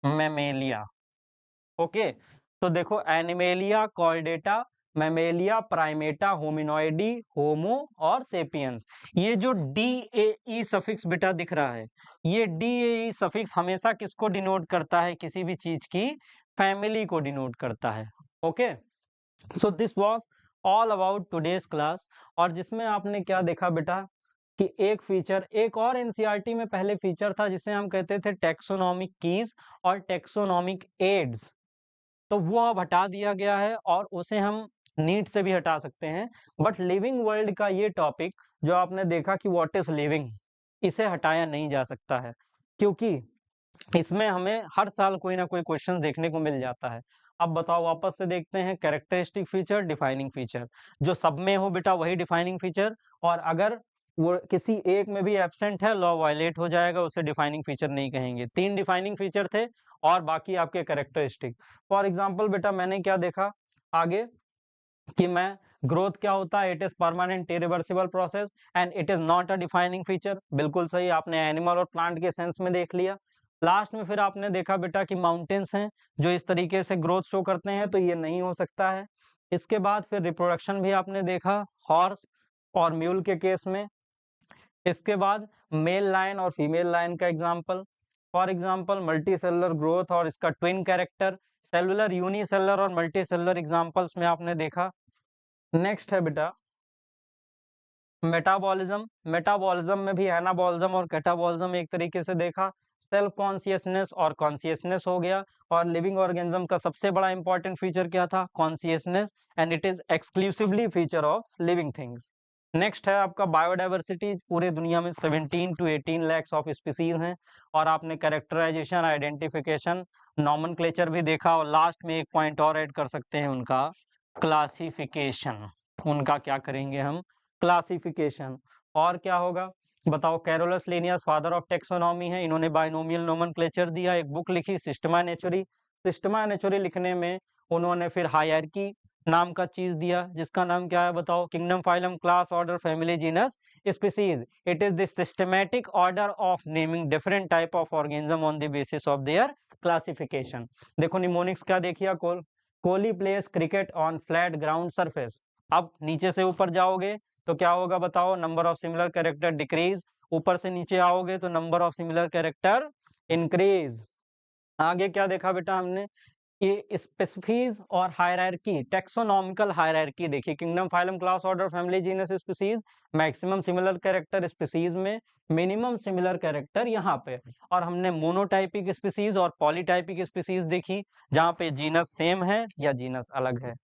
Mammalia. Okay. तो देखो, animalia, chordata, mammalia, primata, hominidae, homo और सेपियंस। ये जो डी ए ई सफिक्स बेटा दिख रहा है, ये डी ए ई सफिक्स हमेशा किसको डिनोट करता है? किसी भी चीज की फैमिली को डिनोट करता है। Okay. So this was all about today's class. और जिसमें आपने क्या देखा बेटा कि एक फीचर, एक और एनसीईआरटी में पहले फीचर था जिसे हम कहते थे टेक्सोनॉमिक कीज और टेक्सोनॉमिक एड्स, तो वो अब हटा दिया गया है और उसे हम नीट से भी हटा सकते हैं। बट लिविंग वर्ल्ड का ये टॉपिक जो आपने देखा कि व्हाट इज लिविंग, इसे हटाया नहीं जा सकता है, क्योंकि इसमें हमें हर साल कोई ना कोई क्वेश्चन देखने को मिल जाता है। अब बताओ, वापस से देखते हैं, कैरेक्टरिस्टिक फीचर, डिफाइनिंग फीचर। जो सब में हो बेटा वही डिफाइनिंग फीचर, और अगर वो किसी एक में भी एब्सेंट है, लॉ वायलेट हो जाएगा, उसे डिफाइनिंग फीचर नहीं कहेंगे। 3 डिफाइनिंग फीचर थे और बाकी आपके कैरेक्टरिस्टिक। फॉर एग्जाम्पल बेटा, मैंने क्या देखा आगे कि मैं ग्रोथ क्या होता है? It is permanent irreversible process and it is not a defining feature. बिल्कुल सही, आपने एनिमल और प्लांट के सेंस में देख लिया। लास्ट में फिर आपने देखा बेटा कि माउंटेन्स हैं जो इस तरीके से ग्रोथ शो करते हैं, तो ये नहीं हो सकता है। इसके बाद फिर रिप्रोडक्शन भी आपने देखा, हॉर्स और म्यूल के केस में। इसके बाद मेल लाइन और फीमेल लाइन का example, for example multi cellular growth और इसका ट्विन कैरेक्टर, सेलुलर, यूनिसेलुलर और मल्टी सेलुलर एग्जाम्पल्स में आपने देखा। नेक्स्ट है बेटा मेटाबॉलिज्म। मेटाबॉलिज्म में भी एनाबॉलिज्म और कैटाबॉलिज्म एक तरीके से देखा। सेल्फ कॉन्शियसनेस और कॉन्शियसनेस हो गया। और लिविंग ऑर्गेनिज्म का सबसे बड़ा इंपॉर्टेंट फीचर क्या था? Consciousness, and it is exclusively feature of living things. Next है आपका बायोडाइवर्सिटी। पूरे दुनिया में 17 to 18 लैक्स ऑफ स्पीसीज हैं। और आपने कैरेक्टराइजेशन, आइडेंटिफिकेशन, नॉमेनक्लेचर भी देखा। और लास्ट में एक पॉइंट और ऐड कर सकते हैं, उनका क्लासिफिकेशन। उनका क्या करेंगे हम? क्लासिफिकेशन। और क्या होगा बताओ? Carolus Linnaeus father of taxonomy है, इन्होंने बाइनोमियल नोमेनक्लेचर दिया, एक बुक लिखी सिस्टमा नेचुरी। सिस्टमा नेचुरी लिखने में उन्होंने फिर हायरार्की नाम का चीज दिया, जिसका नाम क्या है बताओ? Kingdom, phylum, class, order, family, genus, species. It is the systematic order of naming different type of organism on the basis of their classification. देखो निमोनिक्स क्या देखिए, Kohli place cricket on flat ground surface. अब नीचे से ऊपर जाओगे तो क्या होगा बताओ? Number of similar character decrease. ऊपर से नीचे आओगे तो number of similar character increase. आगे क्या देखा बेटा हमने? ये स्पेसीज और हायरार्की, टेक्सोनॉमिकल हायरार्की देखिए। Kingdom, phylum, class, order, family, genus, species. Maximum similar character species में, मिनिमम सिमिलर कैरेक्टर यहाँ पे। और हमने मोनोटाइपिक स्पीसीज और पॉलीटाइपिक स्पीसीज देखी, जहाँ पे जीनस सेम है या जीनस अलग है।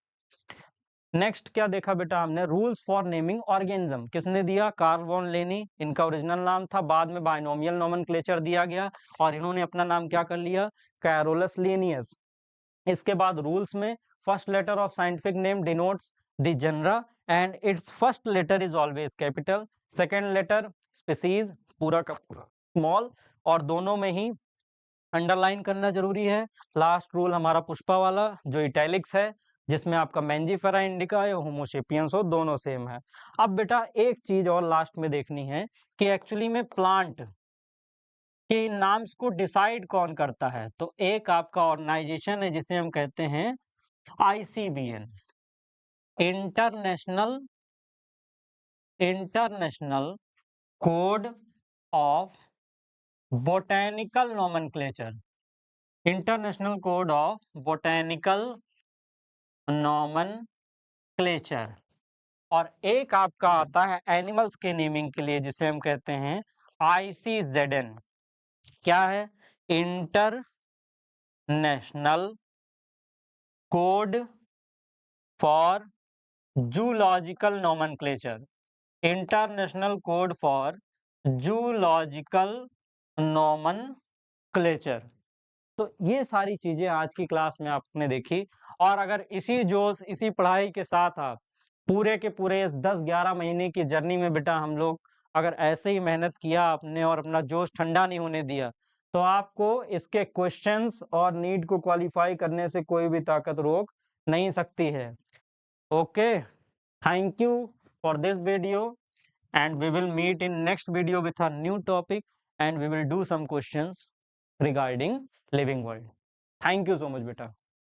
नेक्स्ट क्या देखा बेटा हमने? रूल्स फॉर नेमिंग ऑर्गेनिज्म किसने दिया? कार्ल वॉन लेनी, इनका ओरिजिनल नाम था, बाद में बायनोमियल नोमेनक्लेचर दिया गया और इन्होंने अपना नाम क्या कर लिया? Carolus Linnaeus. इसके बाद रूल्स में first letter of scientific name denotes the genera and its first letter is always capital, second letter species पूरा का पूरा स्मॉल, और दोनों में ही अंडरलाइन करना जरूरी है। लास्ट रूल हमारा पुष्पा वाला जो इटैलिक्स है, जिसमें आपका मैंजीफेरा इंडिका या होमोसेपियंस हो, दोनों सेम है। अब बेटा एक चीज और लास्ट में देखनी है कि एक्चुअली में प्लांट के नाम्स को डिसाइड कौन करता है। तो एक आपका ऑर्गेनाइजेशन है जिसे हम कहते हैं ICBN, international code of botanical nomenclature, international code of botanical nomenclature. और एक आपका आता है एनिमल्स के नेमिंग के लिए, जिसे हम कहते हैं ICZN। क्या है? International code for zoological nomenclature, international code for zoological nomenclature. तो ये सारी चीजें आज की क्लास में आपने देखी। और अगर इसी जोश, इसी पढ़ाई के साथ आप पूरे के पूरे इस 10-11 महीने की जर्नी में बेटा हम लोग अगर ऐसे ही मेहनत किया आपने और अपना जोश ठंडा नहीं होने दिया, तो आपको इसके क्वेश्चंस और नीट को क्वालिफाई करने से कोई भी ताकत रोक नहीं सकती है। Okay, thank you for this video, and we will meet in next video with a new topic, and we will do some questions regarding living world. Thank you so much beta.